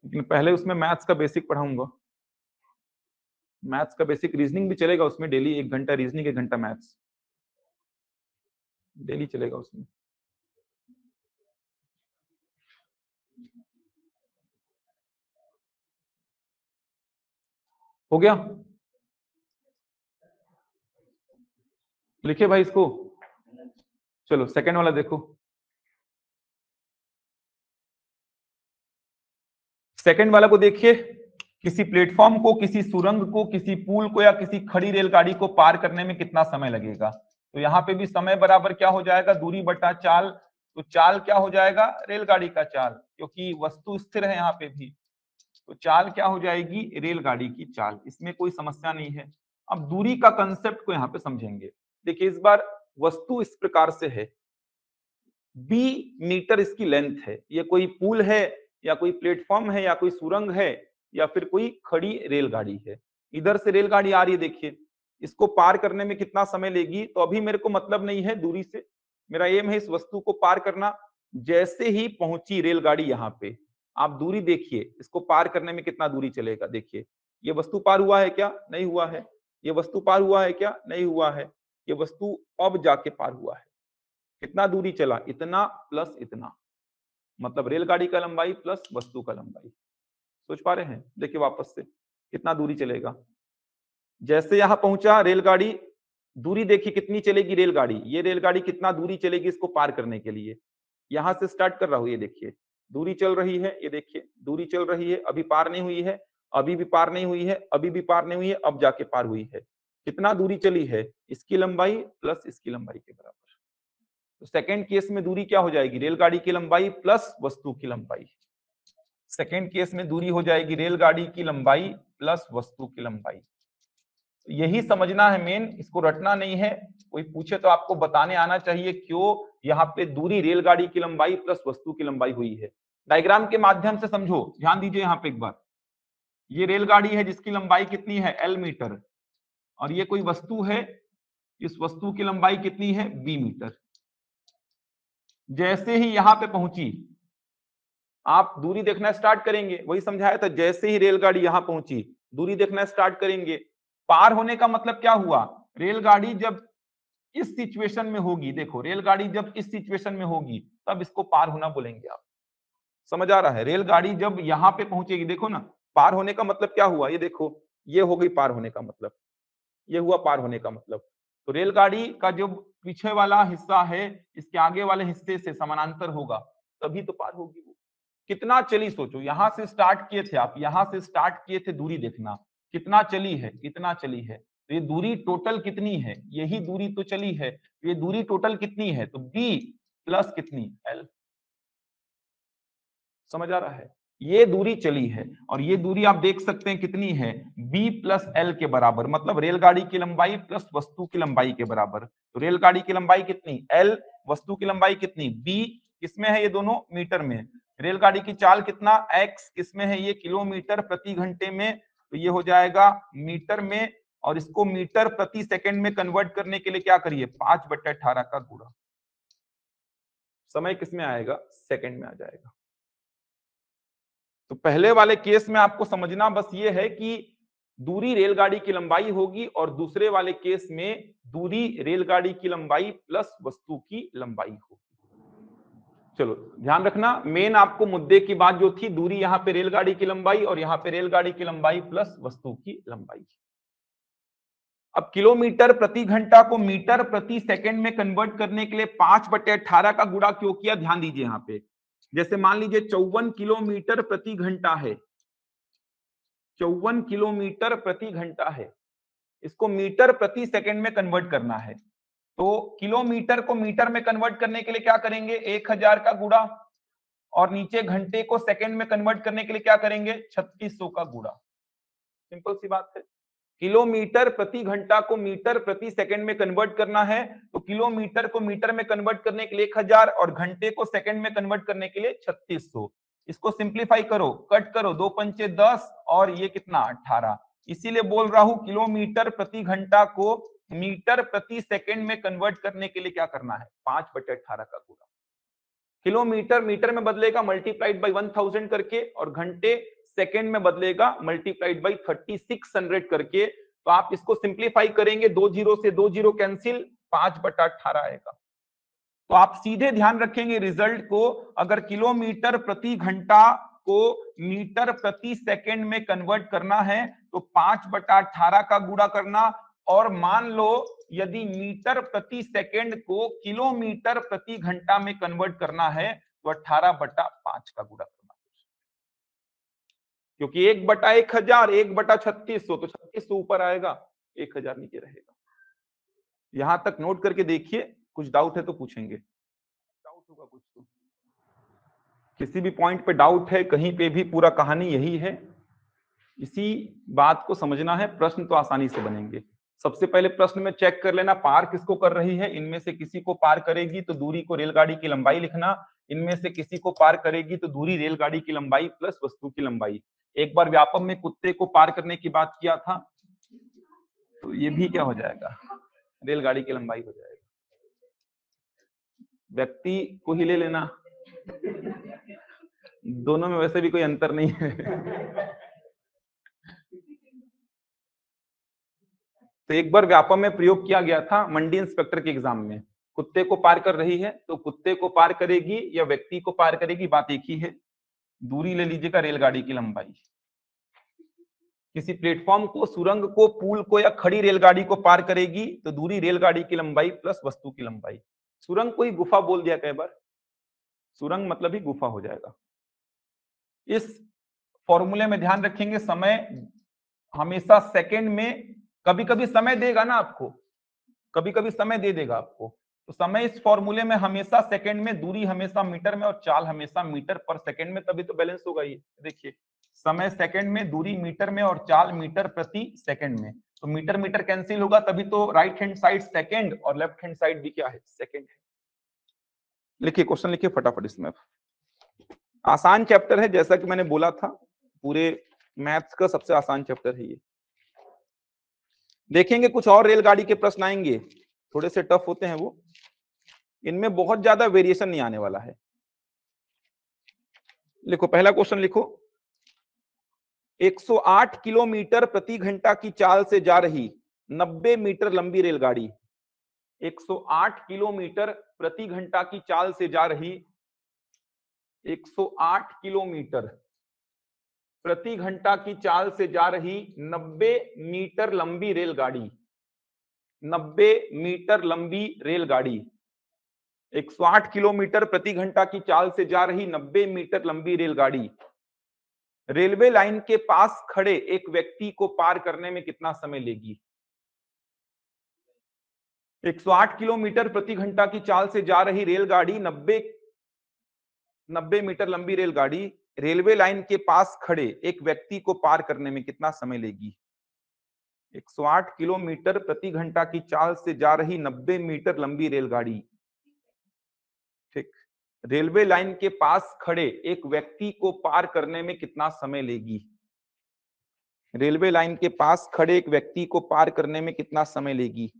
लेकिन पहले उसमें मैथ्स का बेसिक पढ़ाऊंगा, मैथ्स का बेसिक, रीजनिंग भी चलेगा उसमें, डेली 1 घंटा रीजनिंग, 1 घंटा मैथ्स डेली चलेगा उसमें। हो गया, लिखे भाई इसको। चलो सेकंड वाला देखो, सेकंड वाला को देखिए। किसी प्लेटफॉर्म को, किसी सुरंग को, किसी पुल को या किसी खड़ी रेलगाड़ी को पार करने में कितना समय लगेगा? तो यहाँ पे भी समय बराबर क्या हो जाएगा? दूरी बटा चाल। तो चाल क्या हो जाएगा? रेलगाड़ी का चाल, क्योंकि वस्तु स्थिर है यहाँ पे भी, तो चाल क्या हो जाएगी? रेलगाड़ी की चाल। इसमें कोई समस्या नहीं है। अब दूरी का कंसेप्ट को यहाँ पे समझेंगे। देखिए इस बार वस्तु इस प्रकार से है, बी मीटर इसकी लेंथ है, ये कोई पुल है या कोई प्लेटफॉर्म है या कोई सुरंग है या फिर कोई खड़ी रेलगाड़ी है। इधर से रेलगाड़ी आ रही है, देखिए इसको पार करने में कितना समय लेगी, तो अभी मेरे को मतलब नहीं है दूरी से, मेरा एम है इस वस्तु को पार करना। जैसे ही पहुंची रेलगाड़ी यहाँ पे, आप दूरी देखिए, इसको पार करने में कितना दूरी चलेगा। देखिए ये वस्तु पार हुआ है क्या? नहीं हुआ है। ये वस्तु पार हुआ है क्या? नहीं हुआ है। ये वस्तु अब जाके पार हुआ है। कितना दूरी चला? इतना प्लस इतना, मतलब रेलगाड़ी का लंबाई प्लस वस्तु का लंबाई। सोच पा रहे हैं? देखिए वापस से कितना दूरी चलेगा। जैसे यहां पहुंचा रेलगाड़ी, दूरी देखिए कितनी चलेगी रेलगाड़ी। ये रेलगाड़ी कितना दूरी चलेगी इसको पार करने के लिए। यहां से स्टार्ट कर रहा हूं, ये देखिए दूरी चल रही है, ये देखिए दूरी चल रही है, अभी पार नहीं हुई है, अभी भी पार नहीं हुई है, अभी भी पार नहीं हुई है, अब जाके पार हुई है। कितना दूरी चली है? इसकी लंबाई प्लस इसकी लंबाई के बराबर। तो सेकंड केस में दूरी क्या हो जाएगी? रेलगाड़ी की लंबाई प्लस वस्तु की लंबाई। सेकंड केस में दूरी हो जाएगी रेलगाड़ी की लंबाई प्लस वस्तु की लंबाई। यही समझना है मेन, इसको रटना नहीं है। कोई पूछे तो आपको बताने आना चाहिए क्यों यहाँ पे दूरी रेलगाड़ी की लंबाई प्लस वस्तु की लंबाई हुई है। डायग्राम के माध्यम से समझो, ध्यान दीजिए यहाँ पे एक बार। ये रेलगाड़ी है जिसकी लंबाई कितनी है? L मीटर, और ये कोई वस्तु है, इस वस्तु की लंबाई कितनी है? B metre. जैसे ही यहां पे पहुंची, आप दूरी देखना स्टार्ट करेंगे, वही समझाया था। जैसे ही रेलगाड़ी यहां पहुंची, दूरी देखना स्टार्ट करेंगे। पार होने का मतलब क्या हुआ? रेलगाड़ी जब इस सिचुएशन में होगी, देखो रेलगाड़ी जब इस सिचुएशन में होगी तब इसको पार होना बोलेंगे आप। समझ आ रहा है? रेलगाड़ी जब यहां पे पहुंचेगी, देखो ना, पार होने का मतलब क्या हुआ? ये देखो, ये हो गई पार होने का मतलब, ये हुआ पार होने का मतलब। तो रेलगाड़ी का जो पीछे वाला हिस्सा है इसके आगे वाले हिस्से से समानांतर होगा, तभी तो पार होगी वो। कितना चली सोचो, यहां से स्टार्ट किए थे आप, यहां से स्टार्ट किए थे, दूरी देखना कितना चली है, कितना चली है। तो ये दूरी टोटल कितनी है? यही दूरी तो चली है। तो ये दूरी टोटल कितनी है? तो बी प्लस कितनी? एल। समझ आ रहा है? ये दूरी चली है, और ये दूरी आप देख सकते हैं कितनी है? बी प्लस एल के बराबर, मतलब रेलगाड़ी की लंबाई प्लस वस्तु की लंबाई के बराबर। तो रेलगाड़ी की लंबाई कितनी? एल। वस्तु की लंबाई कितनी? बी। किसमें है ये दोनों? मीटर में। रेलगाड़ी की चाल कितना? एक्स। किसमें है ये? किलोमीटर प्रति घंटे में। तो ये हो जाएगा मीटर में, और इसको मीटर प्रति सेकंड में कन्वर्ट करने के लिए क्या करिए? 5/18 का गुणा। समय किसमें आएगा? सेकंड में आ जाएगा। तो पहले वाले केस में आपको समझना बस ये है कि दूरी रेलगाड़ी की लंबाई होगी, और दूसरे वाले केस में दूरी रेलगाड़ी की लंबाई प्लस वस्तु की लंबाई होगी। चलो ध्यान रखना, मेन आपको मुद्दे की बात जो थी, दूरी यहां पे रेलगाड़ी की लंबाई और यहां पे रेलगाड़ी की लंबाई प्लस वस्तु की लंबाई। अब किलोमीटर प्रति घंटा को मीटर प्रति सेकंड में कन्वर्ट करने के लिए 5/18 का गुणा क्यों किया? ध्यान दीजिए यहां पे। जैसे मान लीजिए 54 किलोमीटर प्रति घंटा है, 54 किलोमीटर प्रति घंटा है, इसको मीटर प्रति सेकंड में कन्वर्ट करना है। तो किलोमीटर को मीटर में कन्वर्ट करने के लिए क्या करेंगे? 1000 का गुणा, और नीचे घंटे को सेकंड में कन्वर्ट करने के लिए क्या करेंगे? 3600 का गुणा। सिंपल सी बात है। किलोमीटर प्रति घंटा को मीटर प्रति सेकंड में कन्वर्ट करना है, तो किलोमीटर को मीटर में कन्वर्ट करने के लिए 1000, और घंटे को सेकंड में कन्वर्ट करने के लिए 3600। इसको सिंप्लीफाई करो, कट करो, 2 पंचे 10, और ये कितना? 18। इसीलिए बोल रहा हूं किलोमीटर प्रति घंटा को मीटर प्रति सेकंड में कन्वर्ट करने के लिए क्या करना है? 5/18 का गुणा। किलोमीटर मीटर में बदलेगा मल्टीप्लाइड बाई 1000 करके, और घंटे सेकंड में बदलेगा मल्टीप्लाइड बाई 3600 करके। तो आप इसको सिंप्लीफाई करेंगे, 2 जीरो से 2 जीरो कैंसिल, 5/18 आएगा। तो आप सीधे ध्यान रखेंगे रिजल्ट को, अगर किलोमीटर प्रति घंटा को मीटर प्रति सेकंड में कन्वर्ट करना है तो 5/18 का गुणा करना, और मान लो यदि मीटर प्रति सेकंड को किलोमीटर प्रति घंटा में कन्वर्ट करना है तो 18/5 का गुणा करना, क्योंकि 1/1000, 1/3600, तो 3600 ऊपर आएगा, 1000 नीचे रहेगा। यहां तक नोट करके देखिए, कुछ डाउट है तो पूछेंगे। डाउट होगा कुछ तो, किसी भी पॉइंट पे डाउट है कहीं पे भी, पूरा कहानी यही है। इसी बात को समझना है, प्रश्न तो आसानी से बनेंगे। सबसे पहले प्रश्न में चेक कर लेना पार किसको कर रही है। इनमें से किसी को पार करेगी तो दूरी को रेलगाड़ी की लंबाई लिखना, इनमें से किसी को पार करेगी तो दूरी रेलगाड़ी की लंबाई प्लस वस्तु की लंबाई। एक बार व्यापम में कुत्ते को पार करने की बात किया था, तो ये भी क्या हो जाएगा? रेलगाड़ी की लंबाई हो जाएगा। व्यक्ति को ही ले लेना, दोनों में वैसे भी कोई अंतर नहीं है। तो एक बार व्यापम में प्रयोग किया गया था मंडी इंस्पेक्टर के एग्जाम में। कुत्ते को पार कर रही है तो कुत्ते को पार करेगी या व्यक्ति को पार करेगी, बात एक ही है। दूरी ले लीजिएगा रेलगाड़ी की लंबाई। किसी प्लेटफॉर्म को, सुरंग को, पुल को या खड़ी रेलगाड़ी को पार करेगी तो दूरी रेलगाड़ी की लंबाई प्लस वस्तु की लंबाई। सुरंग को ही गुफा बोल दिया कई बार, सुरंग मतलब ही गुफा हो जाएगा। इस फॉर्मूले में ध्यान रखेंगे, समय हमेशा सेकंड में, कभी कभी समय देगा ना आपको, कभी कभी समय दे देगा आपको, तो समय इस फॉर्मूले में हमेशा सेकंड में, दूरी हमेशा मीटर में और चाल हमेशा मीटर पर सेकंड में, तभी तो बैलेंस होगा। ये देखिए, समय सेकंड में, दूरी मीटर में और चाल मीटर प्रति सेकंड में, तो मीटर मीटर कैंसिल होगा, तभी तो राइट हैंड साइड सेकंड और लेफ्ट हैंड साइड भी क्या है, सेकंड है। लिखिए, क्वेश्चन लिखिए फटाफट इसमें। आसान चैप्टर है, जैसा कि मैंने बोला था, पूरे मैथ्स का सबसे आसान चैप्टर है ये। देखेंगे कुछ और रेलगाड़ी के प्रश्न आएंगे, थोड़े से टफ होते हैं वो, इनमें बहुत ज्यादा वेरिएशन नहीं आने वाला है। लिखो, पहला क्वेश्चन लिखो। 108 किलोमीटर प्रति घंटा की चाल से जा रही 90 मीटर लंबी रेलगाड़ी, 108 किलोमीटर प्रति घंटा की चाल से जा रही 108 किलोमीटर प्रति घंटा की चाल से जा रही 90 मीटर लंबी रेलगाड़ी, 90 मीटर लंबी रेलगाड़ी, 108 किलोमीटर प्रति घंटा की चाल से जा रही 90 मीटर लंबी रेलगाड़ी रेलवे लाइन के पास खड़े एक व्यक्ति को पार करने में कितना समय लेगी? 108 किलोमीटर प्रति घंटा की चाल से जा रही रेलगाड़ी 90 मीटर लंबी रेलगाड़ी रेलवे लाइन के पास खड़े एक व्यक्ति को पार करने में कितना समय लेगी? 108 किलोमीटर प्रति घंटा की चाल से जा रही 90 मीटर लंबी रेलगाड़ी, ठीक, रेलवे लाइन के पास खड़े एक व्यक्ति को पार करने में कितना समय लेगी? रेलवे लाइन के पास खड़े एक व्यक्ति को पार करने में कितना समय लेगी?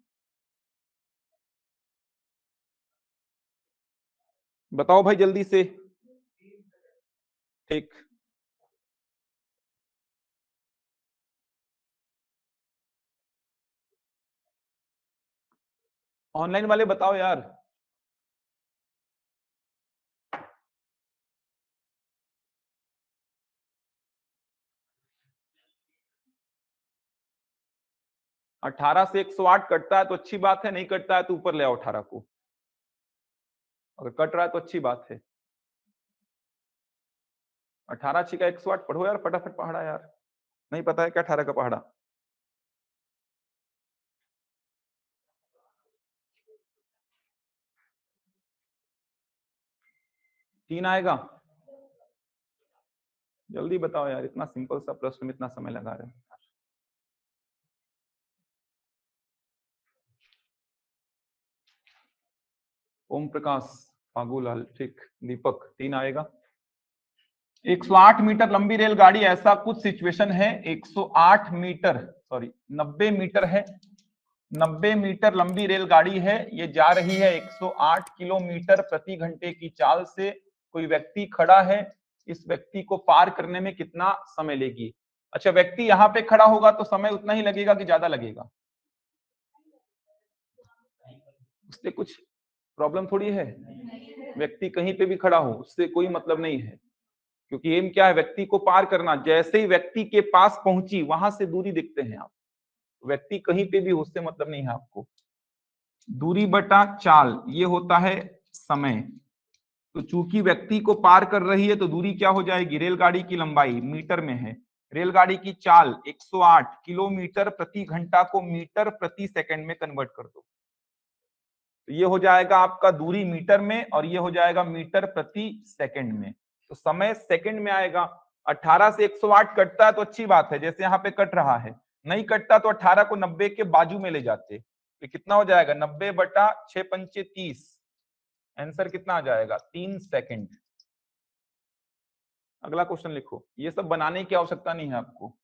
बताओ भाई जल्दी से। ठीक, ऑनलाइन वाले बताओ यार। अठारह से 108 कटता है तो अच्छी बात है, नहीं कटता है तो ऊपर ले आओ 18 को, अगर कट रहा है तो अच्छी बात है। 18 छिका 108, पढ़ो यार फटाफट पहाड़ा यार, नहीं पता है क्या 18 का पहाड़ा? तीन आएगा, जल्दी बताओ यार, इतना सिंपल सा प्रश्न में इतना समय लगा रहे हैं। ओम प्रकाश, फागूलाल, ठीक, दीपक, तीन आएगा। 108 मीटर लंबी रेलगाड़ी, ऐसा कुछ सिचुएशन है, 108 मीटर, सॉरी 90 मीटर है, 90 मीटर लंबी रेलगाड़ी है, ये जा रही है 108 किलोमीटर प्रति घंटे की चाल से, कोई व्यक्ति खड़ा है, इस व्यक्ति को पार करने में कितना समय लेगी? अच्छा, व्यक्ति यहां पे खड़ा होगा तो समय उतना ही लगेगा कि ज्यादा लगेगा? उससे कुछ प्रॉब्लम थोड़ी है, व्यक्ति कहीं पे भी खड़ा हो उससे कोई मतलब नहीं है, क्योंकि एम क्या है, व्यक्ति को पार करना। जैसे ही व्यक्ति के पास पहुंची वहां से दूरी देखते हैं आप, व्यक्ति कहीं पे भी हो उससे मतलब नहीं है आपको। दूरी बटा चाल ये होता है समय, तो चूंकि व्यक्ति को पार कर रही है तो दूरी क्या हो जाएगी, रेलगाड़ी की लंबाई मीटर में है, रेलगाड़ी की चाल 108 किलोमीटर प्रति घंटा को मीटर प्रति सेकंड में कन्वर्ट कर दो, तो ये हो जाएगा आपका दूरी मीटर में और ये हो जाएगा मीटर प्रति सेकंड में, तो समय सेकंड में आएगा। 18 से 108 कटता है तो अच्छी बात है, जैसे यहाँ पे कट रहा है, नहीं कटता तो 18 को 90 के बाजू में ले जाते, तो कितना हो जाएगा, 90 बटा 6 पंचे 30, आंसर कितना आ जाएगा, 3 सेकंड। अगला क्वेश्चन लिखो, ये सब बनाने की आवश्यकता नहीं है आपको।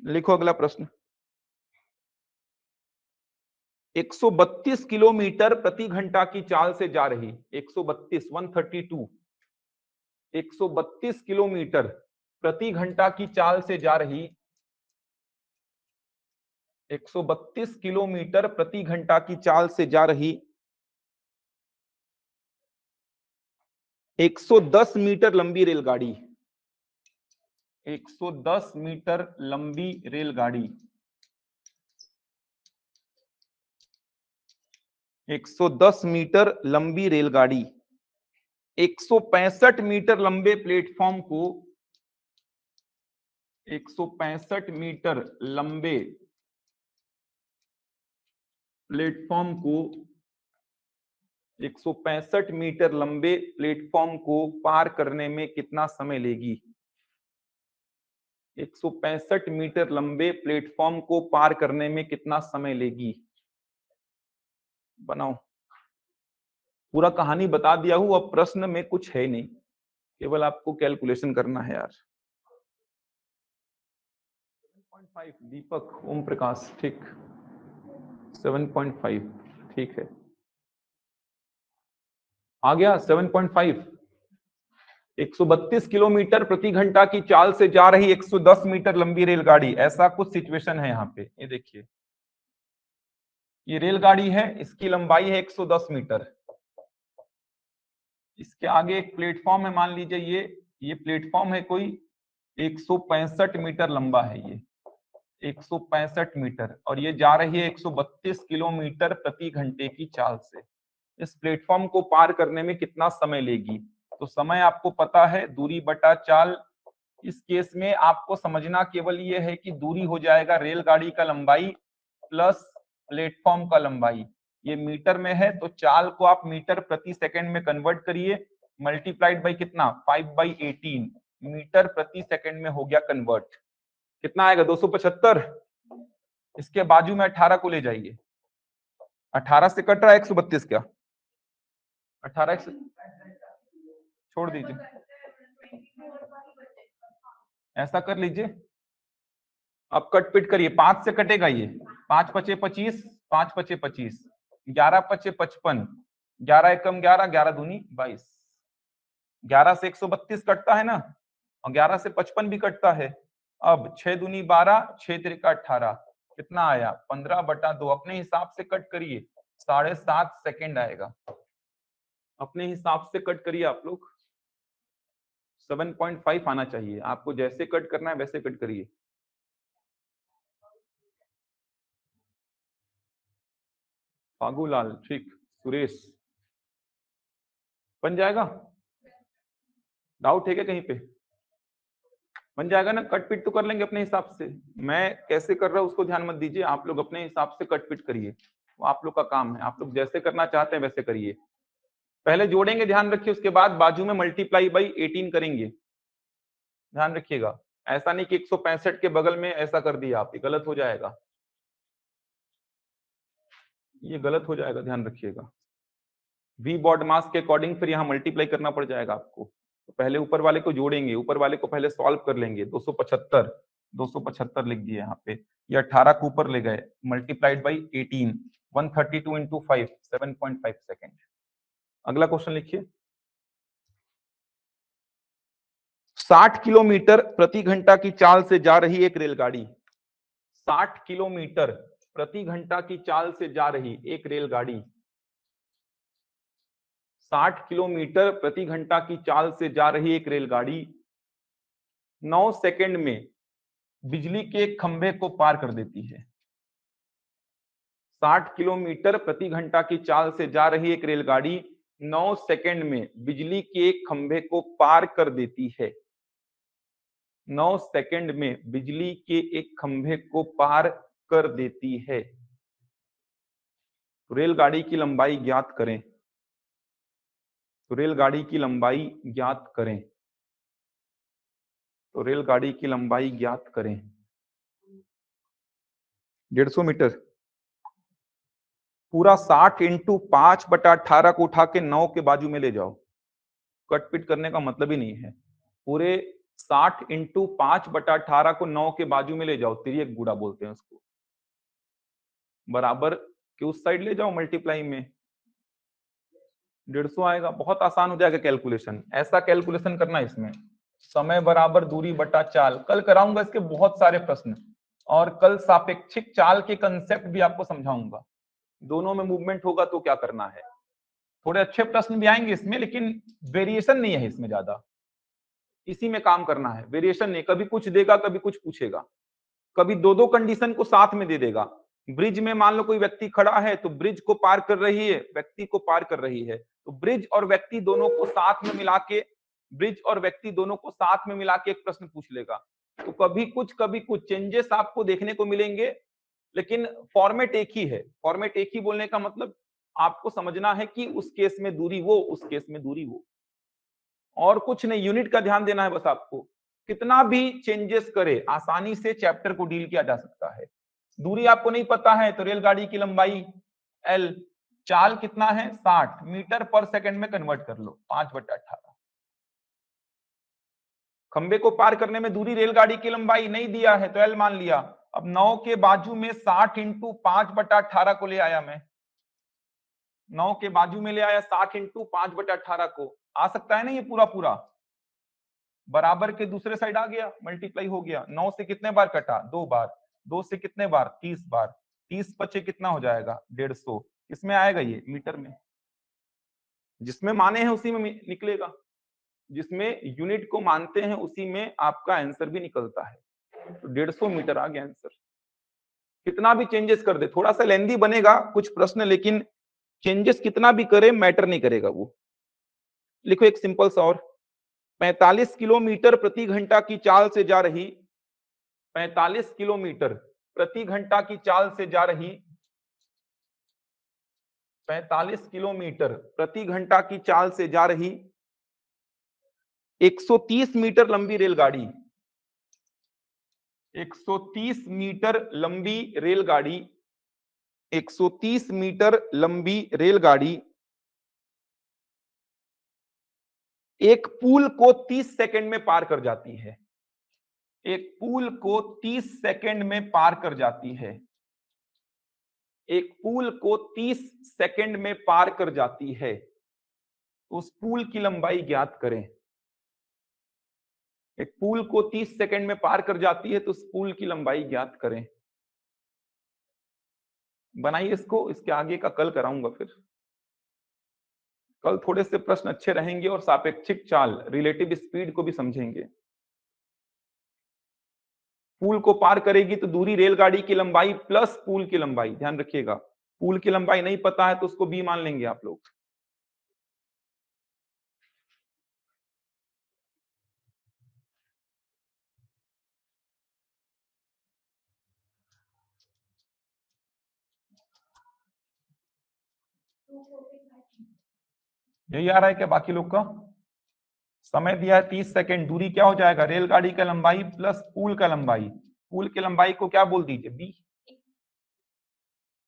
लिखो अगला प्रश्न। 132 किलोमीटर प्रति घंटा की चाल से जा रही 132 132 किलोमीटर प्रति घंटा की चाल से जा रही 132 किलोमीटर प्रति घंटा की चाल से जा रही 110 मीटर लंबी रेलगाड़ी 110 मीटर लंबी रेलगाड़ी 110 मीटर लंबी रेलगाड़ी 165 मीटर लंबे प्लेटफॉर्म को 165 मीटर लंबे प्लेटफॉर्म को 165 मीटर लंबे प्लेटफॉर्म को पार करने में कितना समय लेगी 165 मीटर लंबे प्लेटफॉर्म को पार करने में कितना समय लेगी बनाओ। पूरा कहानी बता दिया हूं, अब प्रश्न में कुछ है नहीं, केवल आपको कैलकुलेशन करना है यार। 7.5 दीपक ओम प्रकाश, ठीक 7.5 ठीक है, आ गया 7.5। 132 किलोमीटर प्रति घंटा की चाल से जा रही 110 मीटर लंबी रेलगाड़ी, ऐसा कुछ सिचुएशन है यहाँ पे। ये देखिए, ये रेलगाड़ी है, इसकी लंबाई है 110 मीटर, इसके आगे एक प्लेटफॉर्म है, मान लीजिए ये प्लेटफॉर्म है कोई 165 मीटर लंबा है, ये 165 मीटर, और ये जा रही है 132 किलोमीटर प्रति घंटे की चाल से। इस प्लेटफॉर्म को पार करने में कितना समय लेगी? तो समय आपको पता है, दूरी बटा चाल। इस केस में आपको समझना केवल ये है कि दूरी हो जाएगा रेलगाड़ी का लंबाई प्लस प्लेटफॉर्म का लंबाई। ये मीटर में है तो चाल को आप मीटर प्रति सेकंड में कन्वर्ट करिए, मल्टीप्लाइड बाई कितना 5/18 मीटर प्रति सेकंड में हो गया कन्वर्ट। कितना आएगा 275। इसके बाजू में 18 को ले जाइए, 18 से कट रहा है 132 क्या, 18 से छोड़ दीजिए, ऐसा कर लीजिए। अब कट पिट करिए, 5 से कटेगा ये, 5 पचे 25, 5 पचे 25, 11 पचे 55, 11 एकम 11, 11 दूनी 22, 11 से 132 कटता है ना, और 11 से 55 भी कटता है। अब 6 दूनी 12, 6 तिरिका 18, कितना आया 15/2। अपने हिसाब से कट करिए, 7.5 सेकेंड आएगा, अपने हिसाब से कट करिए आप लोग। 7.5 आना चाहिए आपको, जैसे कट करना है वैसे कट करिए। फागूलाल, ठीक, सुरेश, बन जाएगा? डाउट है क्या कहीं पे? बन जाएगा ना, कट पिट तो कर लेंगे अपने हिसाब से। मैं कैसे कर रहा हूं उसको ध्यान मत दीजिए, आप लोग अपने हिसाब से कट पिट करिए, वो आप लोग का काम है, आप लोग जैसे करना चाहते हैं वैसे करिए। पहले जोड़ेंगे, ध्यान रखिए, उसके बाद बाजू में मल्टीप्लाई बाई 18 करेंगे, ध्यान रखिएगा। ऐसा नहीं कि 165 के बगल में ऐसा कर दिया आप, ये गलत हो जाएगा, ये गलत हो जाएगा, ध्यान रखिएगा। वी बॉड मास के अकॉर्डिंग फिर यहाँ मल्टीप्लाई करना पड़ जाएगा आपको। तो पहले ऊपर वाले को जोड़ेंगे, ऊपर वाले को पहले सॉल्व कर लेंगे। 275 लिख दिए यहाँ पे, ये 18 को ऊपर ले गए, मल्टीप्लाइड बाई 18, 132 इंटू 5, 7.5 सेकेंड। अगला क्वेश्चन लिखिए। 60 किलोमीटर प्रति घंटा की चाल से जा रही एक रेलगाड़ी, 60 किलोमीटर प्रति घंटा की चाल से जा रही एक रेलगाड़ी, 60 किलोमीटर प्रति घंटा की चाल से जा रही एक रेलगाड़ी 9 सेकंड में बिजली के एक खंभे को पार कर देती है। 60 किलोमीटर प्रति घंटा की चाल से जा रही एक रेलगाड़ी 9 सेकंड में बिजली के एक खंभे को पार कर देती है। 9 सेकंड में बिजली के एक खंभे को पार कर देती है। रेलगाड़ी की लंबाई ज्ञात करें, तो रेलगाड़ी की लंबाई ज्ञात करें, तो रेलगाड़ी की लंबाई ज्ञात करें। 150 मीटर, पूरा 60 इंटू 5/18 को उठा के 9 के बाजू में ले जाओ, कट पिट करने का मतलब ही नहीं है। पूरे 60 इंटू 5/18 को 9 के बाजू में ले जाओ, तिर्यक गुणा बोलते हैं उसको, बराबर कि उस साइड ले जाओ मल्टीप्लाई में 150 आएगा, बहुत आसान हो जाएगा कैलकुलेशन। ऐसा कैलकुलेशन करना इसमें, समय बराबर दूरी बटा चाल। कल कराऊंगा इसके बहुत सारे प्रश्न, और कल सापेक्षिक चाल के कंसेप्ट भी आपको समझाऊंगा। दोनों में मूवमेंट होगा तो क्या करना है। थोड़े अच्छे प्रश्न भी आएंगे इसमें, लेकिन वेरिएशन नहीं है इसमें ज्यादा, इसी में काम करना है। वेरिएशन नहीं, कभी कुछ देगा कभी कुछ पूछेगा, कभी दो दो कंडीशन को साथ में दे देगा। ब्रिज में मान लो कोई व्यक्ति खड़ा है, तो ब्रिज को पार कर रही है, व्यक्ति को पार कर रही है, तो ब्रिज और व्यक्ति दोनों को साथ में मिला के, ब्रिज और व्यक्ति दोनों को साथ में मिला के एक प्रश्न पूछ लेगा। तो कभी कुछ चेंजेस आपको देखने को मिलेंगे, लेकिन फॉर्मेट एक ही है। फॉर्मेट एक ही बोलने का मतलब आपको समझना है कि उस केस में दूरी वो, उस केस में दूरी वो, और कुछ नहीं। यूनिट का ध्यान देना है बस आपको। कितना भी चेंजेस करे, आसानी से चैप्टर को डील किया जा सकता है। दूरी आपको नहीं पता है तो रेलगाड़ी की लंबाई L, चाल कितना है 60 मीटर पर सेकंड में कन्वर्ट कर लो 5/18। खंबे को पार करने में दूरी रेलगाड़ी की लंबाई नहीं दिया है तो L मान लिया। अब 9 के बाजू में 60 इंटू 5/18 को ले आया मैं, 9 के बाजू में ले आया 60 इंटू 5/18 को, आ सकता है ना ये पूरा पूरा, बराबर के दूसरे साइड आ गया, मल्टीप्लाई हो गया। 9 से कितने बार कटा, 2 बार, 2 से कितने बार, 30 बार, 30 बचे कितना हो जाएगा 150। इसमें आएगा ये मीटर में, जिसमें माने हैं उसी में निकलेगा, जिसमें यूनिट को मानते हैं उसी में आपका आंसर भी निकलता है। तो 150 मीटर आ गया आंसर। कितना भी चेंजेस कर दे, थोड़ा सा लेंदी बनेगा कुछ प्रश्न, लेकिन चेंजेस कितना भी करे मैटर नहीं करेगा वो। लिखो एक सिंपल सा और, 45 किलोमीटर प्रति घंटा की चाल से जा रही, 45 किलोमीटर प्रति घंटा की चाल से जा रही, 45 किलोमीटर प्रति घंटा की चाल से जा रही 130 मीटर लंबी रेलगाड़ी, 130 मीटर लंबी रेलगाड़ी, 130 मीटर लंबी रेलगाड़ी एक पुल को 30 सेकंड में पार कर जाती है। एक पुल को 30 सेकंड में पार कर जाती है। एक पुल को 30 सेकंड में पार कर जाती है, तो उस पुल की लंबाई ज्ञात करें। एक पुल को 30 सेकंड में पार कर जाती है तो उस पुल की लंबाई ज्ञात करें। बनाइए इसको, इसके आगे का कल कराऊंगा फिर। कल थोड़े से प्रश्न अच्छे रहेंगे और सापेक्षिक चाल, रिलेटिव स्पीड को भी समझेंगे। पुल को पार करेगी तो दूरी रेलगाड़ी की लंबाई प्लस पुल की लंबाई, ध्यान रखिएगा। पुल की लंबाई नहीं पता है तो उसको बी मान लेंगे आप लोग। यही आ रहा है क्या बाकी लोग का? समय दिया है 30 सेकंड, दूरी क्या हो जाएगा रेलगाड़ी का लंबाई प्लस पुल का लंबाई। पुल की लंबाई को क्या बोल दीजिए, बी।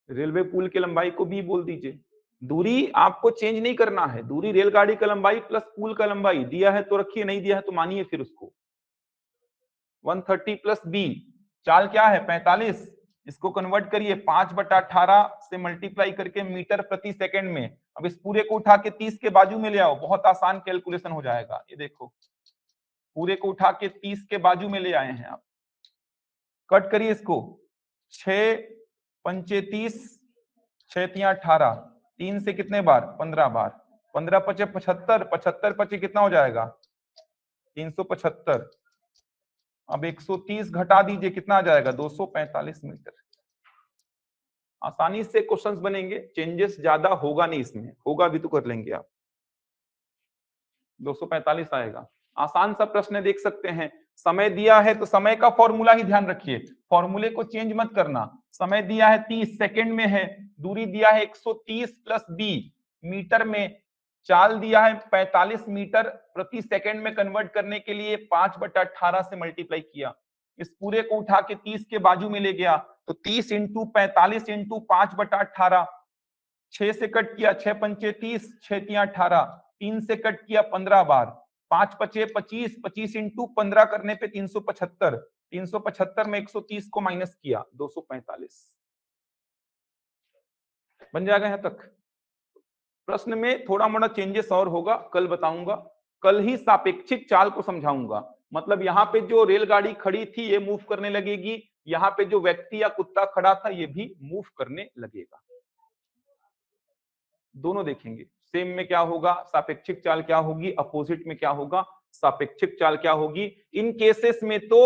रेलवे पुल की लंबाई को बी बोल दीजिए। दूरी आपको चेंज नहीं करना है, दूरी रेलगाड़ी का लंबाई प्लस पुल का लंबाई, दिया है तो रखिए, नहीं दिया है तो मानिए फिर उसको। 130 प्लस बी, चाल क्या है 45, इसको कन्वर्ट करिए 5/18 से मल्टीप्लाई करके मीटर प्रति सेकंड में। अब इस पूरे को उठा के 30 के बाजू में ले आओ, बहुत आसान कैलकुलेशन हो जाएगा। ये देखो, पूरे को उठा के 30 के बाजू में ले आए हैं आप, कट करिए इसको, 6 पंचे 30, 6 तिया 18, 3 से कितने बार 15 बार, 15 पचे 75, 75 पचे कितना हो जाएगा 375। अब 130 घटा दीजिए, कितना आ जाएगा 245 मीटर। आसानी से क्वेश्चंस बनेंगे, चेंजेस ज्यादा होगा नहीं इसमें, होगा भी तो कर लेंगे आप। 245 आएगा, आसान सा प्रश्न देख सकते हैं। समय दिया है तो समय का फॉर्मूला ही ध्यान रखिए, फॉर्मूले को चेंज मत करना। समय दिया है 30 सेकंड में है, दूरी दिया है 130 प्लस बी मीटर में, चाल दिया है 45 मीटर प्रति सेकंड में, कन्वर्ट करने के लिए 5/18 से मल्टीप्लाई किया। इस पूरे को उठा के 30 के बाजू में ले गया, तो 30 इंटू 45 इंटू 5/18, 6 से कट किया, 6 पंचे 30, 6 तिया 18, 3 से कट किया 15 बार, 5 पचे 25, 25 इंटू 15 करने पे 375, 375 में 130 को माइनस किया 245। बन जाएगा यहां तक। प्रश्न में थोड़ा मोड़ा चेंजेस और होगा, कल बताऊंगा। कल ही सापेक्षिक चाल को समझाऊंगा। मतलब यहाँ पे जो रेलगाड़ी खड़ी थी ये मूव करने लगेगी, यहाँ पे जो व्यक्ति या कुत्ता खड़ा था ये भी मूव करने लगेगा। दोनों देखेंगे, सेम में क्या होगा, सापेक्षिक चाल क्या होगी, अपोजिट में क्या होगा, सापेक्षिक चाल क्या होगी। इन केसेस में तो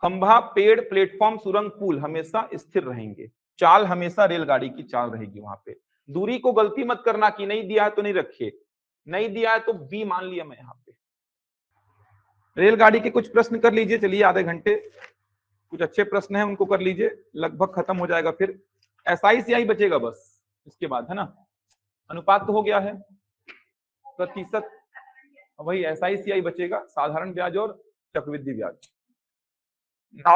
खंभा, पेड़, प्लेटफॉर्म, सुरंग, पुल हमेशा स्थिर रहेंगे, चाल हमेशा रेलगाड़ी की चाल रहेगी। वहां पे दूरी को गलती मत करना कि नहीं दिया है तो नहीं रखिए, नहीं दिया है तो बी मान लिया मैं यहाँ पे। रेलगाड़ी के कुछ प्रश्न कर लीजिए, चलिए आधे घंटे, कुछ अच्छे प्रश्न हैं उनको कर लीजिए, लगभग खत्म हो जाएगा। फिर एसआई सीआई बचेगा बस इसके बाद, है ना। अनुपात तो हो गया है, प्रतिशत वही एसआई सीआई बचेगा, साधारण ब्याज और चक्रवृद्धि ब्याज।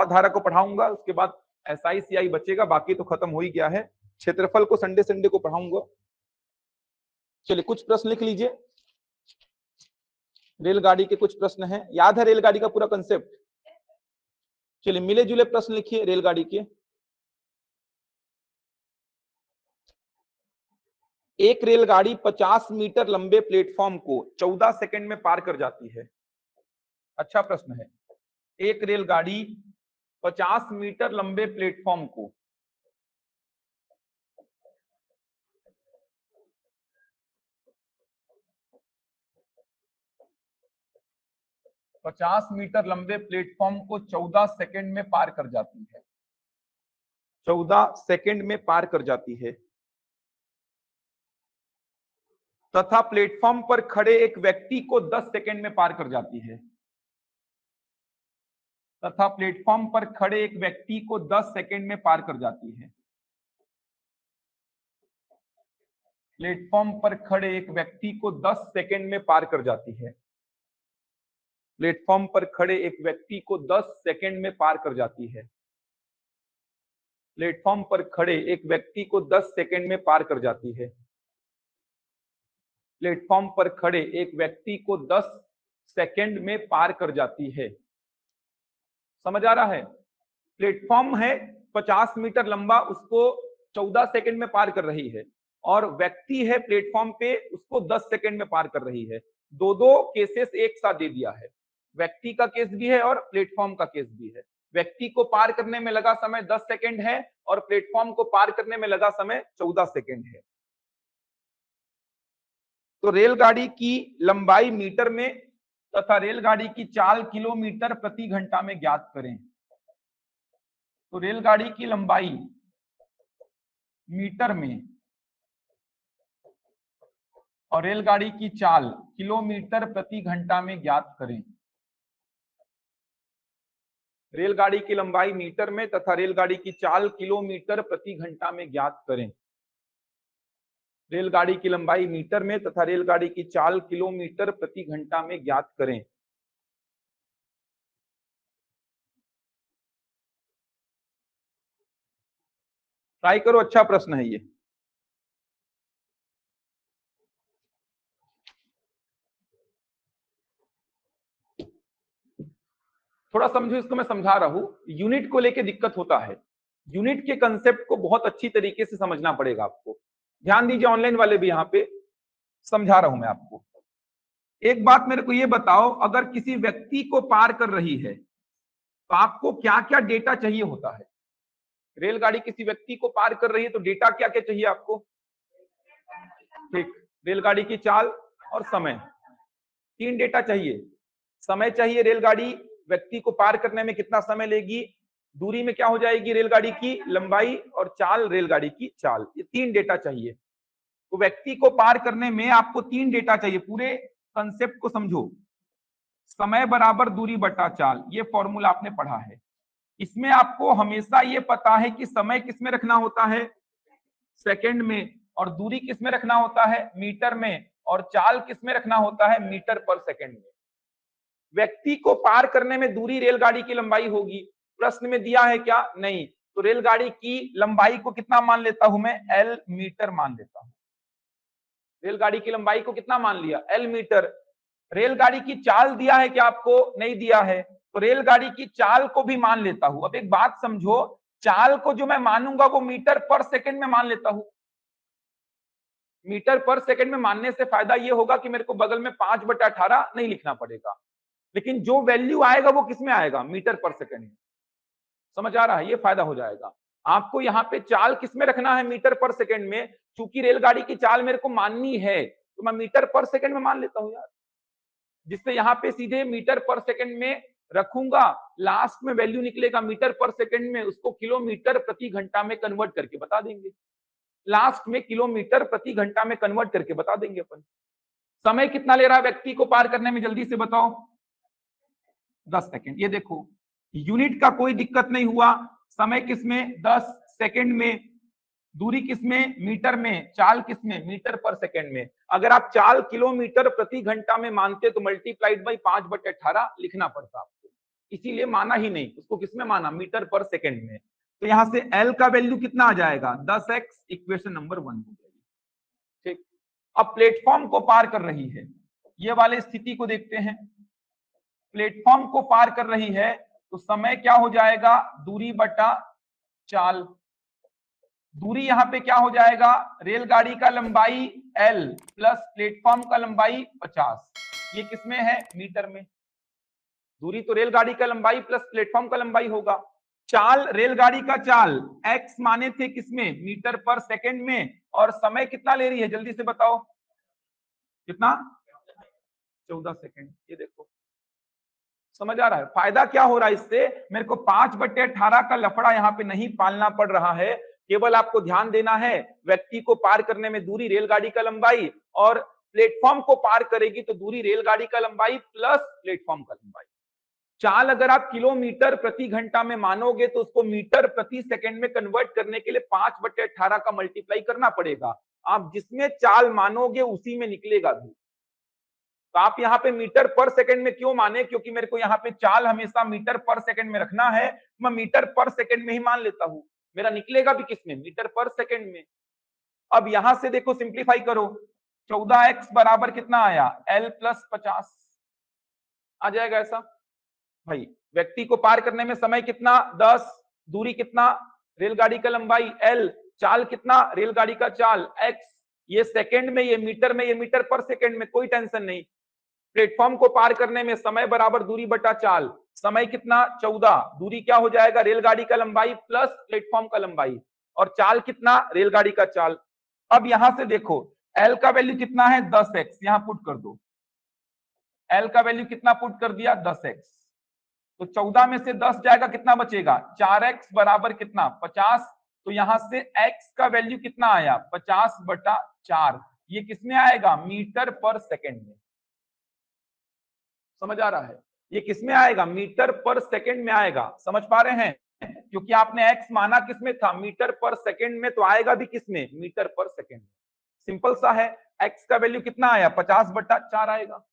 धारा को पढ़ाऊंगा, उसके बाद एसआई सीआई बचेगा, बाकी तो खत्म हो ही गया है। क्षेत्रफल को संडे संडे को पढ़ाऊंगा। चलिए कुछ प्रश्न लिख लीजिए, रेलगाड़ी के कुछ प्रश्न हैं, याद है रेलगाड़ी का पूरा कंसेप्ट। चलिए मिले जुले प्रश्न लिखिए रेलगाड़ी के। एक रेलगाड़ी 50 मीटर लंबे प्लेटफॉर्म को 14 सेकंड में पार कर जाती है। अच्छा प्रश्न है। एक रेलगाड़ी 50 मीटर लंबे प्लेटफॉर्म को 50 मीटर लंबे प्लेटफॉर्म को 14 सेकंड में पार कर जाती है, 14 सेकंड में पार कर जाती है, तथा प्लेटफॉर्म पर खड़े एक व्यक्ति को 10 सेकंड में पार कर जाती है, तथा प्लेटफॉर्म पर खड़े एक व्यक्ति को 10 सेकंड में पार कर जाती है, प्लेटफॉर्म पर खड़े एक व्यक्ति को 10 सेकंड में पार कर जाती है, प्लेटफॉर्म पर खड़े एक व्यक्ति को 10 सेकंड में पार कर जाती है, प्लेटफॉर्म पर खड़े एक व्यक्ति को 10 सेकंड में पार कर जाती है, प्लेटफॉर्म पर खड़े एक व्यक्ति को 10 सेकंड में पार कर जाती है। समझ आ रहा है। प्लेटफॉर्म है 50 मीटर लंबा, उसको 14 सेकंड में पार कर रही है, और व्यक्ति है प्लेटफॉर्म पे, उसको 10 सेकंड में पार कर रही है। दो दो केसेस एक साथ दे दिया है, व्यक्ति का केस भी है और प्लेटफॉर्म का केस भी है। व्यक्ति को पार करने में लगा समय 10 सेकंड है और प्लेटफॉर्म को पार करने में लगा समय 14 सेकंड है। तो रेलगाड़ी की लंबाई मीटर में तथा रेलगाड़ी की चाल किलोमीटर प्रति घंटा में ज्ञात करें। तो रेलगाड़ी की लंबाई मीटर में और रेलगाड़ी की चाल किलोमीटर प्रति घंटा में ज्ञात करें। रेलगाड़ी की लंबाई मीटर में तथा रेलगाड़ी की चाल किलोमीटर प्रति घंटा में ज्ञात करें। रेलगाड़ी की लंबाई मीटर में तथा रेलगाड़ी की चाल किलोमीटर प्रति घंटा में ज्ञात करें। ट्राई करो, अच्छा प्रश्न है ये। थोड़ा समझो इसको, मैं समझा रहा हूं। यूनिट को लेके दिक्कत होता है, यूनिट के कंसेप्ट को बहुत अच्छी तरीके से समझना पड़ेगा आपको। ध्यान दीजिए, ऑनलाइन वाले भी यहाँ पे समझा रहा हूं मैं आपको। एक बात मेरे को ये बताओ, अगर किसी व्यक्ति को पार कर रही है तो आपको क्या क्या डेटा चाहिए होता है। रेलगाड़ी किसी व्यक्ति को पार कर रही है तो डेटा क्या क्या चाहिए आपको। ठीक, रेलगाड़ी की चाल और समय, तीन डेटा चाहिए। समय चाहिए, रेलगाड़ी व्यक्ति को पार करने में कितना समय लेगी, दूरी में क्या हो जाएगी रेलगाड़ी की लंबाई, और चाल रेलगाड़ी की चाल, ये तीन डेटा चाहिए। तो व्यक्ति को पार करने में आपको तीन डेटा चाहिए। पूरे कंसेप्ट को समझो। समय बराबर दूरी बटा चाल, ये फॉर्मूला आपने पढ़ा है। इसमें आपको हमेशा ये पता है कि समय किसमें रखना होता है, सेकंड में, और दूरी किसमें रखना होता है, मीटर में, और चाल किसमें रखना होता है, मीटर पर सेकंड में। व्यक्ति को पार करने में दूरी रेलगाड़ी की लंबाई होगी, प्रश्न में दिया है क्या, नहीं। तो रेलगाड़ी की लंबाई को कितना मान लेता हूं मैं, एल मीटर मान लेता हूं। रेलगाड़ी की लंबाई को कितना मान लिया, एल मीटर। रेलगाड़ी की चाल दिया है क्या आपको, नहीं दिया है, तो रेलगाड़ी की चाल को भी मान लेता हूं। अब एक बात समझो, चाल को जो मैं मानूंगा वो मीटर पर सेकंड में मान लेता हूं। मीटर पर सेकंड में मानने से फायदा ये होगा कि मेरे को बगल में 5/18 नहीं लिखना पड़ेगा, लेकिन जो वैल्यू आएगा वो किसमें आएगा, मीटर पर सेकंड में। समझ आ रहा है, ये फायदा हो जाएगा। आपको यहाँ पे चाल किसमें रखना है, मीटर पर सेकंड में। चूंकि रेलगाड़ी की चाल मेरे को माननी है तो मैं मीटर पर सेकंड में मान लेता हूं यार, जिससे यहाँ पे सीधे मीटर पर सेकंड में रखूंगा, लास्ट में वैल्यू निकलेगा मीटर पर सेकंड में, उसको किलोमीटर प्रति घंटा में कन्वर्ट करके बता देंगे। लास्ट में किलोमीटर प्रति घंटा में कन्वर्ट करके बता देंगे अपन। समय कितना ले रहा है व्यक्ति को पार करने में, जल्दी से बताओ। 10 सेकंड। ये देखो यूनिट का कोई दिक्कत नहीं हुआ, समय किसमें 10 सेकंड में, दूरी किसमें मीटर में, चाल किसमें मीटर पर सेकंड में। अगर आप चाल किलोमीटर प्रति घंटा में मानते तो मल्टीप्लाइड बाई 5/18 लिखना पड़ता आपको, इसीलिए माना ही नहीं, उसको किसमें माना, मीटर पर सेकंड में। तो यहां से L का वैल्यू कितना आ जाएगा 10x, इक्वेशन नंबर 1 हो जाएगी। ठीक, अब प्लेटफॉर्म को पार कर रही है, ये वाले स्थिति को देखते हैं। प्लेटफॉर्म को पार कर रही है तो समय क्या हो जाएगा, दूरी बटा चाल। दूरी यहां पे क्या हो जाएगा, रेलगाड़ी का लंबाई L प्लस प्लेटफॉर्म का लंबाई 50। ये किसमें है, मीटर में। दूरी तो रेलगाड़ी का लंबाई प्लस प्लेटफॉर्म का लंबाई होगा। चाल, रेलगाड़ी का चाल x माने थे किसमें, मीटर पर सेकंड में, और समय कितना ले रही है जल्दी से बताओ, कितना 14 सेकंड। ये देखो समझ आ रहा है, फायदा क्या हो रहा है इससे, मेरे को 5/18 का लफड़ा यहाँ पे नहीं पालना पड़ रहा है। केवल आपको ध्यान देना है व्यक्ति को पार करने में दूरी रेलगाड़ी का लंबाई, और प्लेटफॉर्म को पार करेगी तो दूरी रेलगाड़ी का लंबाई प्लस प्लेटफॉर्म का लंबाई। चाल अगर आप किलोमीटर प्रति घंटा में मानोगे तो उसको मीटर प्रति सेकंड में कन्वर्ट करने के लिए 5/18 का मल्टीप्लाई करना पड़ेगा। आप जिसमें चाल मानोगे उसी में निकलेगा भी। तो आप यहाँ पे मीटर पर सेकंड में क्यों माने, क्योंकि मेरे को यहाँ पे चाल हमेशा मीटर पर सेकंड में रखना है, मैं मीटर पर सेकंड में ही मान लेता हूं, मेरा निकलेगा भी किसमें, मीटर पर सेकंड में। अब यहां से देखो सिंप्लीफाई करो, 14x बराबर कितना आया, L प्लस 50 आ जाएगा ऐसा। भाई व्यक्ति को पार करने में समय कितना 10, दूरी कितना रेलगाड़ी का लंबाई L, चाल कितना रेलगाड़ी का चाल x, ये सेकंड में, ये मीटर में, ये मीटर पर सेकंड में, कोई टेंशन नहीं। प्लेटफॉर्म को पार करने में समय बराबर दूरी बटा चाल, समय कितना 14, दूरी क्या हो जाएगा रेलगाड़ी का लंबाई प्लस प्लेटफॉर्म का लंबाई, और चाल कितना रेलगाड़ी का चाल। अब यहां से देखो L का वैल्यू कितना है 10x, यहां पुट कर दो, L का वैल्यू कितना पुट कर दिया 10x, तो 14 में से 10 जाएगा कितना बचेगा 4x बराबर कितना 50। तो यहां से x का वैल्यू कितना आया 50/4, ये किसमें आएगा मीटर पर सेकंड में। समझ आ रहा है, ये किसमें आएगा मीटर पर सेकंड में आएगा, समझ पा रहे हैं, क्योंकि आपने x माना किसमें था मीटर पर सेकंड में, तो आएगा भी किसमें मीटर पर सेकंड में। सिंपल सा है, x का वैल्यू कितना आया 50/4 आएगा।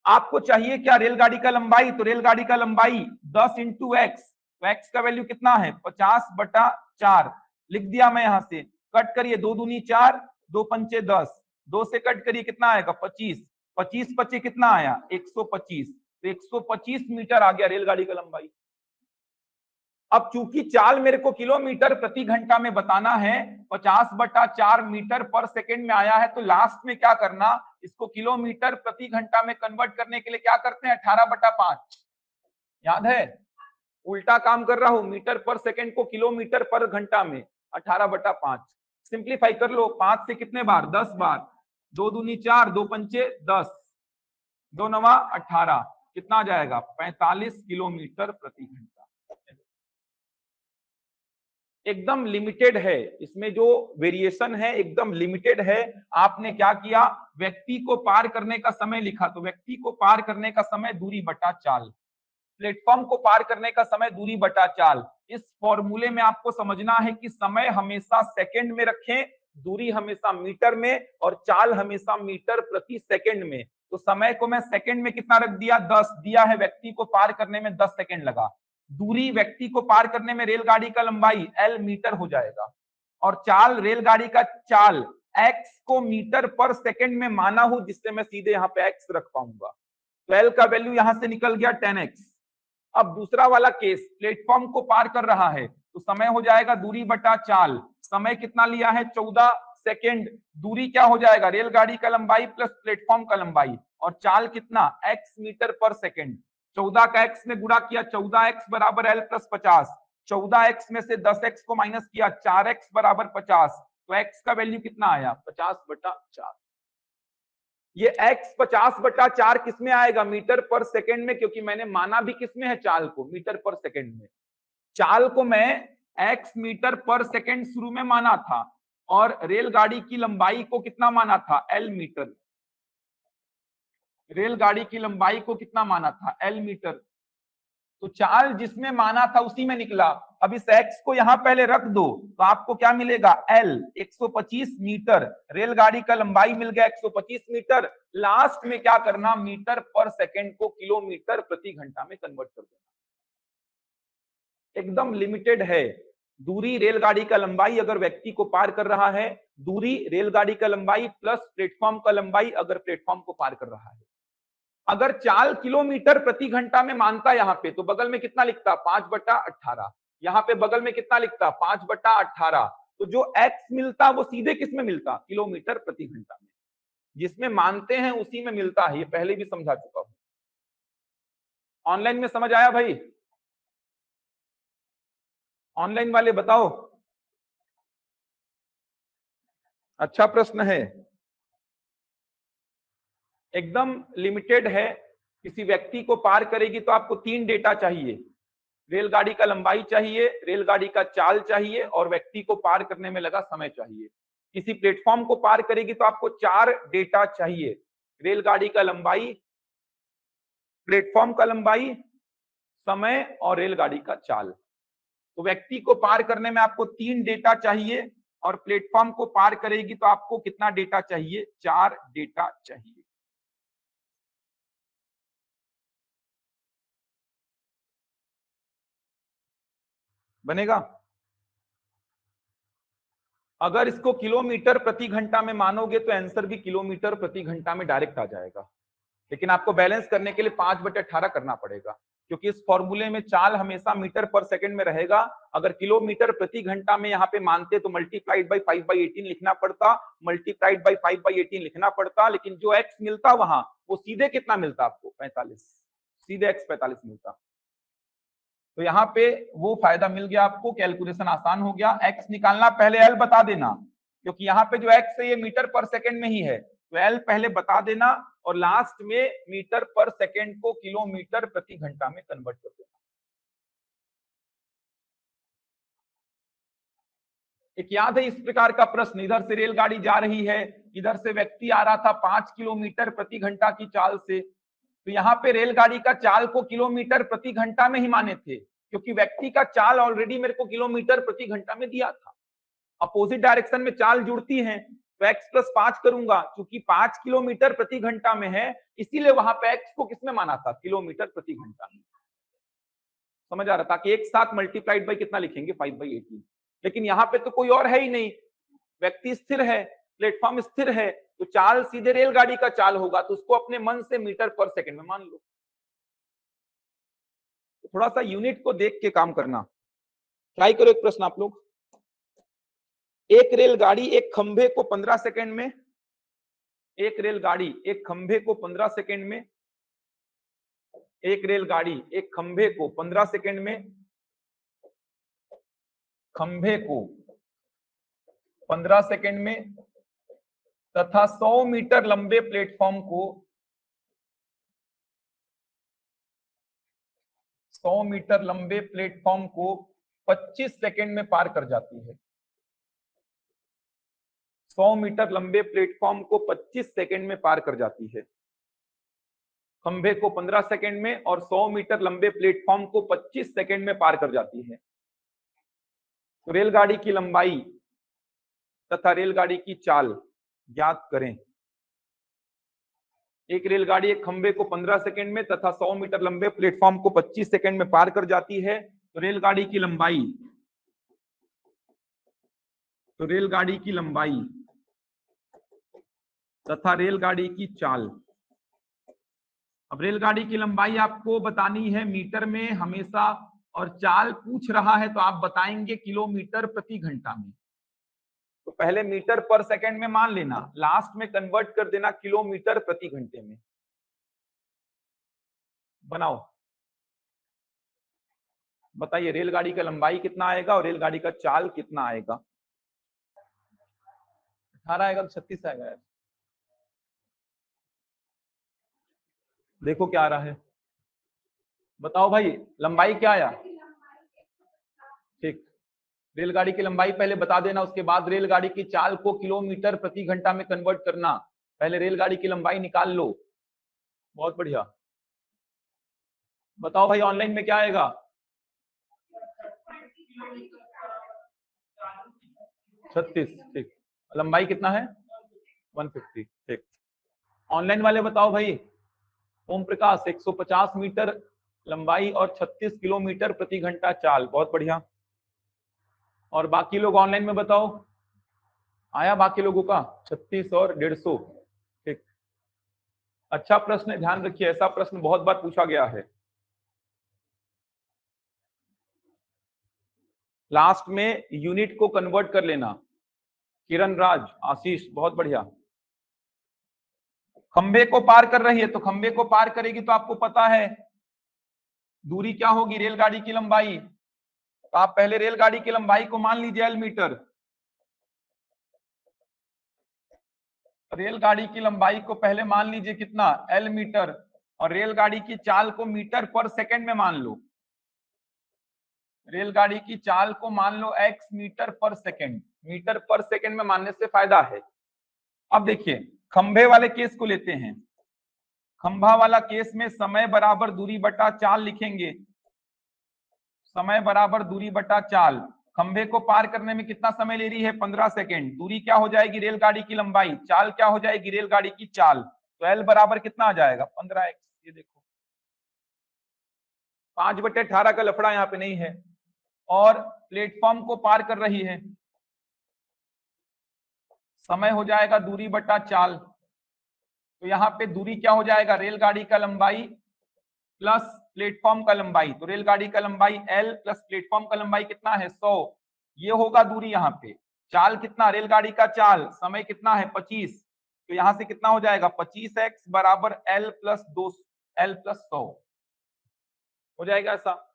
आपको चाहिए क्या रेलगाड़ी का लंबाई, तो रेलगाड़ी का लंबाई 10 इंटू एक्स, तो एक्स का वैल्यू कितना है 50/4 लिख दिया मैं। यहां से कट करिए, 2 दूनी 4, 2 पंचे 10, 2 से कट करिए कितना आएगा 25, 25 पचे कितना आया 125, तो 125 मीटर आ गया रेलगाड़ी का लंबाई। अब चूंकि चाल मेरे को किलोमीटर प्रति घंटा में बताना है, 50/4 मीटर पर सेकंड में आया है, तो लास्ट में क्या करना, इसको किलोमीटर प्रति घंटा में कन्वर्ट करने के लिए क्या करते हैं 18/5, याद है, उल्टा काम कर रहा हूं, मीटर पर सेकंड को किलोमीटर पर घंटा में 18/5। सिंप्लीफाई कर लो, 5 से कितने बार 10 बार, 2 दूनी 4, 2 पंचे 10, 2 नवा 18, कितना आ जाएगा 45 किलोमीटर प्रति घंटा। एकदम लिमिटेड है, इसमें जो वेरिएशन है एकदम लिमिटेड है। आपने क्या किया, व्यक्ति को पार करने का समय लिखा, तो व्यक्ति को पार करने का समय दूरी बटा चाल, प्लेटफॉर्म को पार करने का समय दूरी बटा चाल। इस फॉर्मूले में आपको समझना है कि समय हमेशा सेकंड में रखें, दूरी हमेशा मीटर में, और चाल हमेशा मीटर प्रति सेकंड में। तो समय को मैं सेकंड में कितना रख दिया 10 दिया है, व्यक्ति को पार करने में 10 सेकंड लगा। दूरी व्यक्ति को पार करने में रेलगाड़ी का लंबाई L मीटर हो जाएगा, और चाल रेलगाड़ी का चाल x को मीटर पर सेकंड में माना हूं, जिससे मैं सीधे यहां पे x रख पाऊंगा। तो L का वैल्यू यहां से निकल गया 10x। अब दूसरा वाला केस, प्लेटफॉर्म को पार कर रहा है, तो समय हो जाएगा दूरी बटा चाल, समय कितना लिया है 14 सेकेंड, दूरी क्या हो जाएगा, रेलगाड़ी का लंबाई प्लस प्लेटफॉर्म का लंबाई, और चाल कितना, x मीटर पर सेकेंड। 14 का x में गुणा किया, 14x बराबर l प्लस 50, 14x में से 10x को माइनस किया, 4x बराबर 50, तो x का वैल्यू कितना आया, 50/4। ये x 50/4 किस में आएगा, मीटर पर सेकेंड में, क्योंकि मैंने माना भी किसमें है, चाल को, मीटर पर सेकेंड में। चाल को मैं x मीटर पर सेकेंड शुरू में माना था, और रेलगाड़ी की लंबाई को कितना माना था, l मीटर। रेलगाड़ी की लंबाई को कितना माना था, l मीटर। तो चाल जिसमें माना था उसी में निकला। अब इस x को यहां पहले रख दो, तो आपको क्या मिलेगा, l 125 मीटर, रेलगाड़ी का लंबाई मिल गया 125 मीटर। लास्ट में क्या करना, मीटर पर सेकेंड को किलोमीटर प्रति घंटा में कन्वर्ट कर देना। एकदम लिमिटेड है दूरी, रेलगाड़ी का लंबाई अगर व्यक्ति को पार कर रहा है, दूरी रेलगाड़ी का लंबाई प्लस प्लेटफॉर्म का लंबाई अगर प्लेटफॉर्म को पार कर रहा है। अगर चाल किलोमीटर प्रति घंटा में मानता यहां पे, तो बगल में कितना लिखता, 5/18। यहां पे बगल में कितना लिखता, 5/18। तो जो x मिलता वो सीधे किस में मिलता, किलोमीटर प्रति घंटा में। जिसमें मानते हैं उसी में मिलता है, ये पहले भी समझा चुका हूं। ऑनलाइन में समझ आया भाई, ऑनलाइन वाले बताओ। अच्छा प्रश्न है, एकदम लिमिटेड है। किसी व्यक्ति को पार करेगी तो आपको 3 डेटा चाहिए, रेलगाड़ी का लंबाई चाहिए, रेलगाड़ी का चाल चाहिए, और व्यक्ति को पार करने में लगा समय चाहिए। किसी प्लेटफॉर्म को पार करेगी तो आपको 4 डेटा चाहिए, रेलगाड़ी का लंबाई, प्लेटफॉर्म का लंबाई, समय और रेलगाड़ी का चाल। तो व्यक्ति को पार करने में आपको 3 डेटा चाहिए, और प्लेटफॉर्म को पार करेगी तो आपको कितना डेटा चाहिए, 4 डेटा चाहिए। बनेगा। अगर इसको किलोमीटर प्रति घंटा में मानोगे तो आंसर भी किलोमीटर प्रति घंटा में डायरेक्ट आ जाएगा, लेकिन आपको बैलेंस करने के लिए 5/18 करना पड़ेगा, क्योंकि इस फॉर्मूले में चाल हमेशा मीटर पर सेकंड में रहेगा। अगर किलोमीटर प्रति घंटा में यहाँ पे मानते तो मल्टीप्लाइड बाई 5/18 लिखना पड़ता, मल्टीप्लाइड बाई 5/18 लिखना पड़ता, लेकिन जो x मिलता वहां, वो सीधे कितना मिलता आपको, 45, सीधे x 45 मिलता। तो यहाँ पे वो फायदा मिल गया आपको, कैलकुलेशन आसान हो गया। x निकालना, पहले l बता देना, क्योंकि यहाँ पे जो x है ये मीटर पर सेकंड में ही है, तो l पहले बता देना, और लास्ट में मीटर पर सेकंड को किलोमीटर प्रति घंटा में कन्वर्ट कर देना। एक याद है इस प्रकार का प्रश्न, इधर से रेलगाड़ी जा रही है, इधर से व्यक्ति आ रहा था 5 किलोमीटर प्रति घंटा की चाल से, तो यहाँ पे रेलगाड़ी का चाल को किलोमीटर प्रति घंटा में ही माने थे, क्योंकि व्यक्ति का चाल ऑलरेडी मेरे को किलोमीटर प्रति घंटा में दिया था। अपोजिट डायरेक्शन में चाल जुड़ती है, तो x + 5 करूंगा, क्योंकि 5 किलोमीटर प्रति घंटा में है, इसीलिए वहां पे x को किसमें माना था, किलोमीटर प्रति घंटा में। समझ आ रहा था कि एक साथ मल्टीप्लाइड बाई कितना लिखेंगे, 5/18। लेकिन यहाँ पे तो कोई और है ही नहीं, व्यक्ति स्थिर है, प्लेटफॉर्म स्थिर है, तो चाल सीधे रेलगाड़ी का चाल होगा, तो उसको अपने मन से मीटर पर सेकंड में मान लो। तो थोड़ा सा यूनिट को देख के काम करना, ट्राई करो। एक प्रश्न आप लोग, एक रेलगाड़ी एक खंभे को 15 सेकंड में, एक रेलगाड़ी एक खंभे को 15 सेकंड में, एक रेलगाड़ी एक खंभे को 15 सेकंड में, खंभे को 15 सेकंड में, तथा 100 मीटर लंबे प्लेटफॉर्म को 100 मीटर लंबे प्लेटफॉर्म को 25 सेकंड में पार कर जाती है। 100 मीटर लंबे प्लेटफॉर्म को 25 सेकंड में पार कर जाती है, खंभे को 15 सेकंड में, और 100 मीटर लंबे प्लेटफॉर्म को 25 सेकंड में पार कर जाती है। तो रेलगाड़ी की लंबाई तथा रेलगाड़ी की चाल ज्ञात करें। एक रेलगाड़ी एक खंभे को 15 सेकंड में तथा 100 मीटर लंबे प्लेटफॉर्म को 25 सेकंड में पार कर जाती है, तो रेलगाड़ी की लंबाई, तो रेलगाड़ी की लंबाई तथा रेलगाड़ी की चाल। अब रेलगाड़ी की लंबाई आपको बतानी है मीटर में हमेशा, और चाल पूछ रहा है तो आप बताएंगे किलोमीटर प्रति घंटा में। तो पहले मीटर पर सेकंड में मान लेना, लास्ट में कन्वर्ट कर देना किलोमीटर प्रति घंटे में। बनाओ, बताइए रेलगाड़ी का लंबाई कितना आएगा और रेलगाड़ी का चाल कितना आएगा? 18 आएगा तो 36 आएगा यार। देखो क्या आ रहा है, बताओ भाई लंबाई क्या आया? ठीक, रेलगाड़ी की लंबाई पहले बता देना, उसके बाद रेलगाड़ी की चाल को किलोमीटर प्रति घंटा में कन्वर्ट करना। पहले रेलगाड़ी की लंबाई निकाल लो। बहुत बढ़िया, बताओ भाई ऑनलाइन में क्या आएगा? 36। ठीक, लंबाई कितना है? 150। ठीक, ऑनलाइन वाले बताओ भाई। ओम प्रकाश 150 मीटर लंबाई और 36 किलोमीटर प्रति घंटा चाल। बहुत बढ़िया, और बाकी लोग ऑनलाइन में बताओ, आया बाकी लोगों का? 36 और 150। ठीक, अच्छा प्रश्न है, ध्यान रखिए, ऐसा प्रश्न बहुत बार पूछा गया है। लास्ट में यूनिट को कन्वर्ट कर लेना। किरण राज, आशीष, बहुत बढ़िया। खंबे को पार कर रही है, तो खंबे को पार करेगी तो आपको पता है दूरी क्या होगी, रेलगाड़ी की लंबाई। तो आप पहले रेलगाड़ी की लंबाई को मान लीजिए एल मीटर। रेलगाड़ी की लंबाई को पहले मान लीजिए कितना, एल मीटर, और रेलगाड़ी की चाल को मीटर पर सेकंड में मान लो। रेलगाड़ी की चाल को मान लो एक्स मीटर पर सेकंड। मीटर पर सेकंड में मानने से फायदा है। अब देखिए खंभे वाले केस को लेते हैं। खंभा वाला केस में समय बराबर दूरी बटा चाल लिखेंगे। समय बराबर दूरी बटा चाल। खंभे को पार करने में कितना समय ले रही है? 15 सेकंड। दूरी क्या हो जाएगी? रेलगाड़ी की लंबाई। चाल क्या हो जाएगी? रेलगाड़ी की चाल। तो एल बराबर कितना आ जाएगा? 15x। ये देखो 5/18 का लफड़ा यहाँ पे नहीं है। और प्लेटफॉर्म को पार कर रही है, समय हो जाएगा दूरी बटा चाल। तो यहाँ पे दूरी क्या हो जाएगा? रेलगाड़ी का लंबाई प्लस प्लेटफॉर्म का लंबाई। तो रेलगाड़ी का लंबाई एल प्लस प्लेटफॉर्म का लंबाई कितना है? 100। ये होगा दूरी। यहाँ पे चाल कितना? रेलगाड़ी का चाल, समय कितना है? 25। तो यहां से कितना हो जाएगा? 25x बराबर एल प्लस 2, एल प्लस 100 हो जाएगा ऐसा।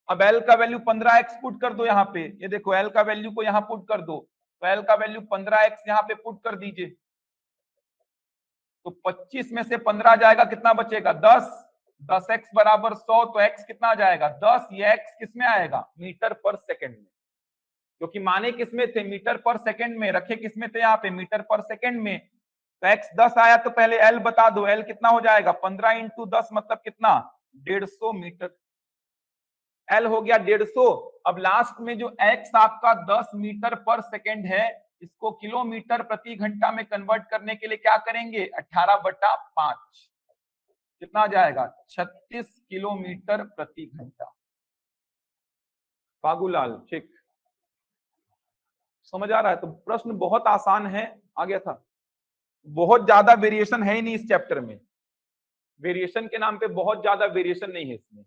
अब एल का वैल्यू 15x पुट कर दो यहाँ पे। ये देखो एल का वैल्यू को यहाँ पुट कर दो, तो एल का वैल्यू 15x यहाँ पे पुट कर दीजिए। तो 25 में से 15 जाएगा, कितना बचेगा? 10। 10x बराबर 100। तो x कितना आ जाएगा? 10। ये x किस में आएगा? मीटर पर सेकंड में। क्योंकि माने किस में थे? मीटर पर सेकंड में। रखे किस में थे? यहाँ पे मीटर पर सेकंड में। तो x 10 आया तो पहले l बता दो। l कितना हो जाएगा? 15 इंटू 10 मतलब कितना? 150 मीटर। l हो गया 150। अब लास्ट में जो x आपका 10 मीटर पर सेकंड है, इसको किलोमीटर प्रति घंटा में कन्वर्ट करने के लिए क्या करेंगे? 18/5। कितना आ जाएगा? 36 किलोमीटर प्रति घंटा। बाबूलाल, ठीक, समझ आ रहा है? तो प्रश्न बहुत आसान है, आ गया था। बहुत ज्यादा वेरिएशन है ही नहीं इस चैप्टर में। वेरिएशन के नाम पे बहुत ज्यादा वेरिएशन नहीं है इसमें।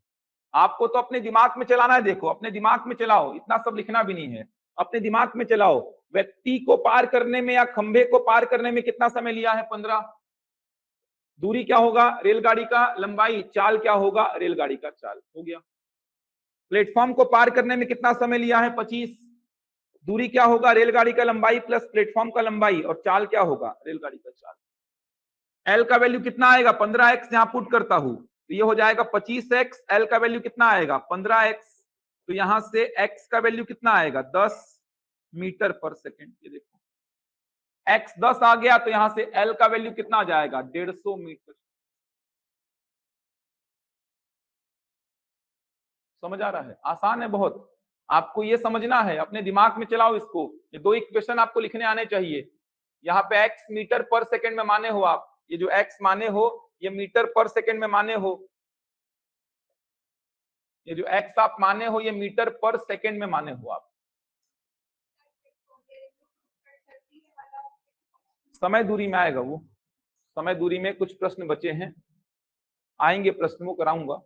आपको तो अपने दिमाग में चलाना है। देखो अपने दिमाग में चलाओ, इतना सब लिखना भी नहीं है, अपने दिमाग में चलाओ। व्यक्ति को पार करने में या खंभे को पार करने में कितना समय लिया है? 15। दूरी क्या होगा? रेलगाड़ी का लंबाई। चाल क्या होगा? रेलगाड़ी का चाल। हो गया। प्लेटफॉर्म को पार करने में कितना समय लिया है? 25। दूरी क्या होगा? रेलगाड़ी का लंबाई प्लस प्लेटफॉर्म का लंबाई, और चाल क्या होगा? रेलगाड़ी का चाल। एल का वैल्यू कितना आएगा? 15x। यहां पुट करता हूं तो ये हो जाएगा 25x। एल का वैल्यू कितना आएगा? 15x। तो यहां से x का वैल्यू कितना आएगा? 10 मीटर पर सेकंड। ये देखो x 10 आ गया, तो यहां से l का वैल्यू कितना आ जाएगा? 150 मीटर। समझ आ रहा है? आसान है बहुत। आपको ये समझना है, अपने दिमाग में चलाओ इसको। ये दो इक्वेशन आपको लिखने आने चाहिए। यहाँ पे x मीटर पर सेकंड में माने हो आप, ये जो x माने हो ये मीटर पर सेकंड में माने हो। ये जो x आप माने हो ये मीटर पर सेकंड में माने हो आप। समय दूरी में आएगा वो। समय दूरी में कुछ प्रश्न बचे हैं, आएंगे प्रश्न, वो कराऊंगा।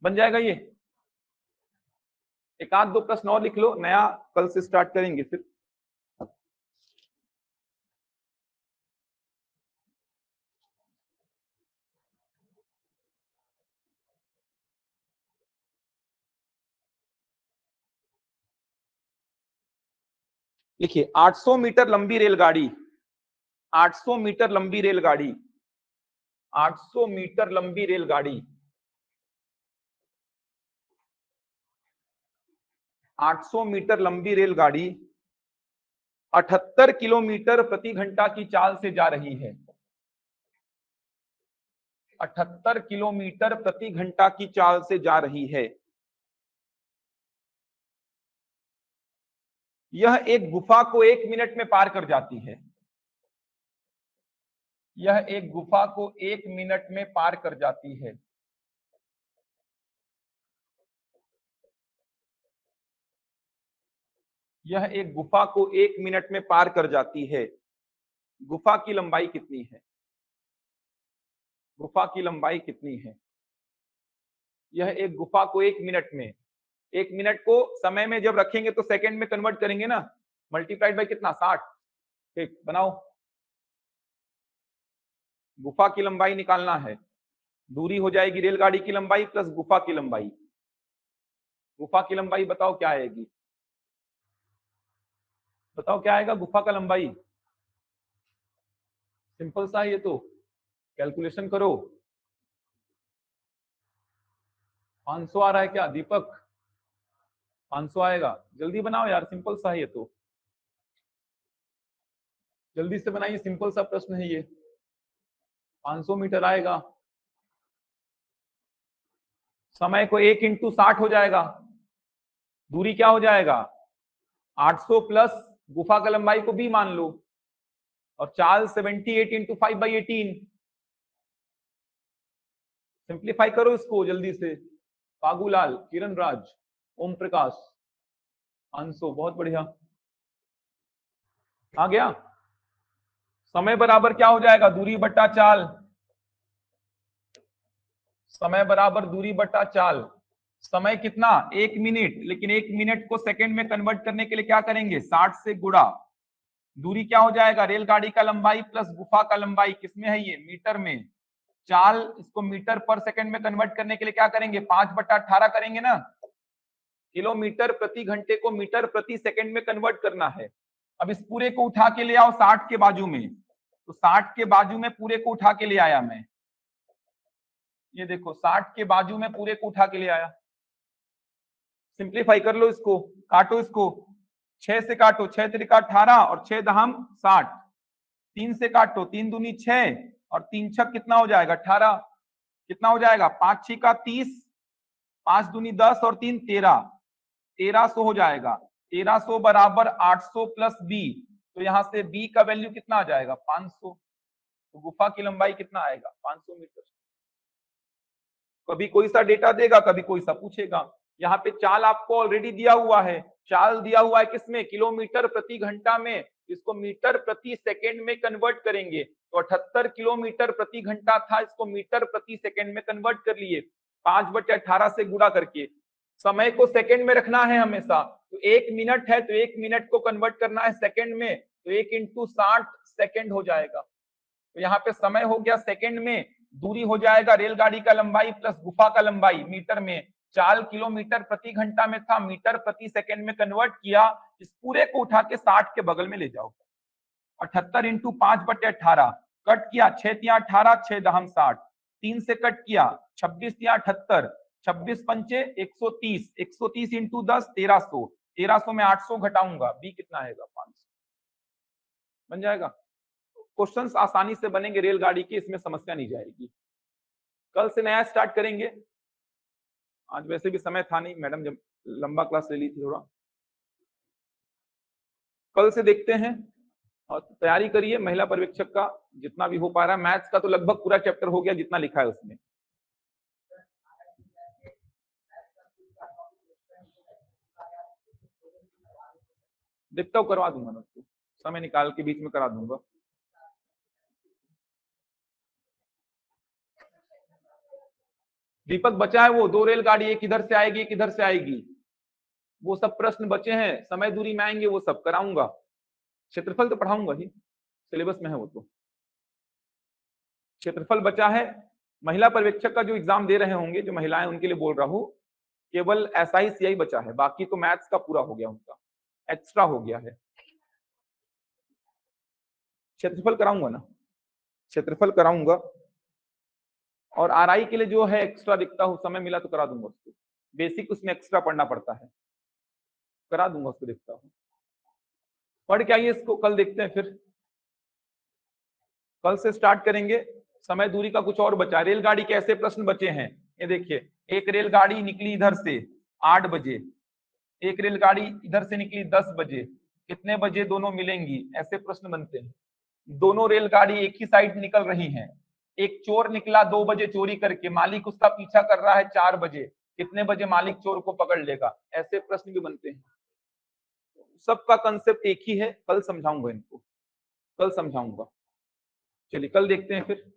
बन जाएगा ये। एक आध दो प्रश्न और लिख लो, नया कल से स्टार्ट करेंगे फिर। लिखिए 800 मीटर लंबी रेलगाड़ी, 800 मीटर लंबी रेलगाड़ी, 800 मीटर लंबी रेलगाड़ी, 800 मीटर लंबी रेलगाड़ी 78 किलोमीटर प्रति घंटा की चाल से जा रही है। 78 किलोमीटर प्रति घंटा की चाल से जा रही है। यह एक गुफा को 1 मिनट में पार कर जाती है। यह एक गुफा को 1 मिनट में पार कर जाती है। यह एक गुफा को 1 मिनट में पार कर जाती है। गुफा की लंबाई कितनी है? गुफा की लंबाई कितनी है? यह एक गुफा को 1 मिनट में, 1 मिनट को समय में जब रखेंगे तो सेकंड में कन्वर्ट करेंगे ना, मल्टीप्लाइड बाय कितना, 60। ठीक, बनाओ। गुफा की लंबाई निकालना है। दूरी हो जाएगी रेलगाड़ी की लंबाई प्लस गुफा की लंबाई। गुफा की लंबाई बताओ क्या आएगी? बताओ क्या आएगा गुफा का लंबाई? सिंपल सा है ये तो, कैलकुलेशन करो। 500 आ रहा है क्या दीपक? 500 आएगा, जल्दी बनाओ यार, सिंपल सा है ये तो, जल्दी से बनाइए, सिंपल सा प्रश्न है ये। 500 मीटर आएगा। समय को 1 इंटू 60 हो जाएगा। दूरी क्या हो जाएगा? 800 प्लस गुफा का लंबाई को b मान लो, और चाल 78 इंटू 5/18। सिंप्लीफाई करो इसको जल्दी से। फागुलाल, किरण राज, ओम प्रकाश, 500, बहुत बढ़िया आ गया। समय बराबर क्या हो जाएगा? दूरी बट्टा चाल। समय बराबर दूरी बट्टा चाल। समय कितना? 1 मिनट, लेकिन 1 मिनट को सेकंड में कन्वर्ट करने के लिए क्या करेंगे? 60 से गुणा। दूरी क्या हो जाएगा? रेलगाड़ी का लंबाई प्लस गुफा का लंबाई, किसमें है ये? मीटर में। चाल, इसको मीटर पर सेकंड में कन्वर्ट करने के लिए क्या करेंगे? 5/18 करेंगे ना। किलोमीटर प्रति घंटे को मीटर प्रति सेकंड में कन्वर्ट करना है। अब इस पूरे को उठा के ले आओ 60 के बाजू में, तो 60 के बाजू में पूरे को उठा के ले आया मैं। ये देखो 60 के बाजू में पूरे को उठा के ले आया। सिंप्लीफाई कर लो इसको, काटो इसको। 6 से काटो, 6 त्रिका 18 और 6 दहम 60। 3 से काटो, 3 दूनी 6 और 3 छक कितना हो जाएगा? 18। कितना हो जाएगा? 5 6 30, 5 दूनी 10 और 3 13, 1300 हो जाएगा। 1300 बराबर 800 प्लस बी, तो यहां से बी का वैल्यू कितना आ जाएगा? 500। तो गुफा की लंबाई कितना आएगा? 500 मीटर। कभी कोई सा डेटा देगा, कभी कोई सा पूछेगा। यहाँ पे चाल आपको ऑलरेडी दिया हुआ है। चाल दिया हुआ है किसमें? किलोमीटर प्रति घंटा में। इसको मीटर प्रति सेकंड में कन्वर्ट करेंगे, तो 78 किलोमीटर प्रति घंटा था, इसको मीटर प्रति सेकंड में कन्वर्ट कर लिए 5/18 से गुणा करके। समय को सेकंड में रखना है हमेशा, तो 1 मिनट है तो 1 मिनट को कन्वर्ट करना है सेकंड में, तो 1 इंटू 60 सेकंड हो जाएगा। तो यहाँ पे समय हो गया सेकंड में, दूरी हो जाएगा रेलगाड़ी का लंबाई प्लस गुफा का लंबाई मीटर में। चाल किलोमीटर प्रति घंटा में था, मीटर प्रति सेकंड में कन्वर्ट किया। इस पूरे को उठा के 60 के बगल में ले जाओ। 78 इंटू 5/18, कट किया 6 तिया 18, 6 दहम 60, 3 से कट किया 26 तिया 78, 26 पंचे 130, 130 इंटू 10 1300, 1300 में 800 घटाऊंगा, बी कितना आएगा? 500। बन जाएगा। क्वेश्चंस आसानी से बनेंगे रेलगाड़ी की, इसमें समस्या नहीं जाएगी। कल से नया स्टार्ट करेंगे। आज वैसे भी समय था नहीं, मैडम जब लंबा क्लास ले ली थी थोड़ा। कल से देखते हैं, और तैयारी करिए महिला पर्यवेक्षक का जितना भी हो पा रहा है। मैथ्स का तो लगभग पूरा चैप्टर हो गया जितना लिखा है उसमें। देखता हूँ, करवा दूंगा मैं उसको, समय निकाल के बीच में करा दूंगा। दीपक बचा है वो 2 रेलगाड़ी, एक इधर से आएगी एक इधर से आएगी। वो सब प्रश्न बचे हैं, समय दूरी में आएंगे वो सब कराऊंगा। क्षेत्रफल तो पढ़ाऊंगा ही, सिलेबस में है वो तो। क्षेत्रफल बचा है। महिला पर्यवेक्षक का जो एग्जाम दे रहे होंगे, जो महिलाएं, उनके लिए बोल रहा हूं, केवल एसआई सीआई बचा है, बाकी तो मैथ्स का पूरा हो गया, उनका एक्स्ट्रा हो गया है। क्षेत्रफल कराऊंगा ना, क्षेत्रफल कराऊंगा। और आरआई के लिए जो है एक्स्ट्रा दिखता हूं, समय मिला तो करा दूंगा उसको, बेसिक उसमें एक्स्ट्रा पढ़ना पड़ता है, करा दूंगा उसको, देखता हूं। पढ़ के आइए इसको, कल देखते हैं फिर, कल से स्टार्ट करेंगे। समय दूरी का कुछ और बचा, रेलगाड़ी के ऐसे प्रश्न बचे हैं, ये देखिए, एक रेलगाड़ी निकली इधर से 8 बजे, एक रेलगाड़ी इधर से निकली 10 बजे, कितने बजे दोनों मिलेंगी, ऐसे प्रश्न बनते हैं। दोनों रेलगाड़ी एक ही साइड निकल रही हैं, एक चोर निकला 2 बजे चोरी करके, मालिक उसका पीछा कर रहा है 4 बजे, कितने बजे मालिक चोर को पकड़ लेगा, ऐसे प्रश्न भी बनते हैं। सबका कंसेप्ट एक ही है, कल समझाऊंगा इनको, कल समझाऊंगा। चलिए कल देखते हैं फिर।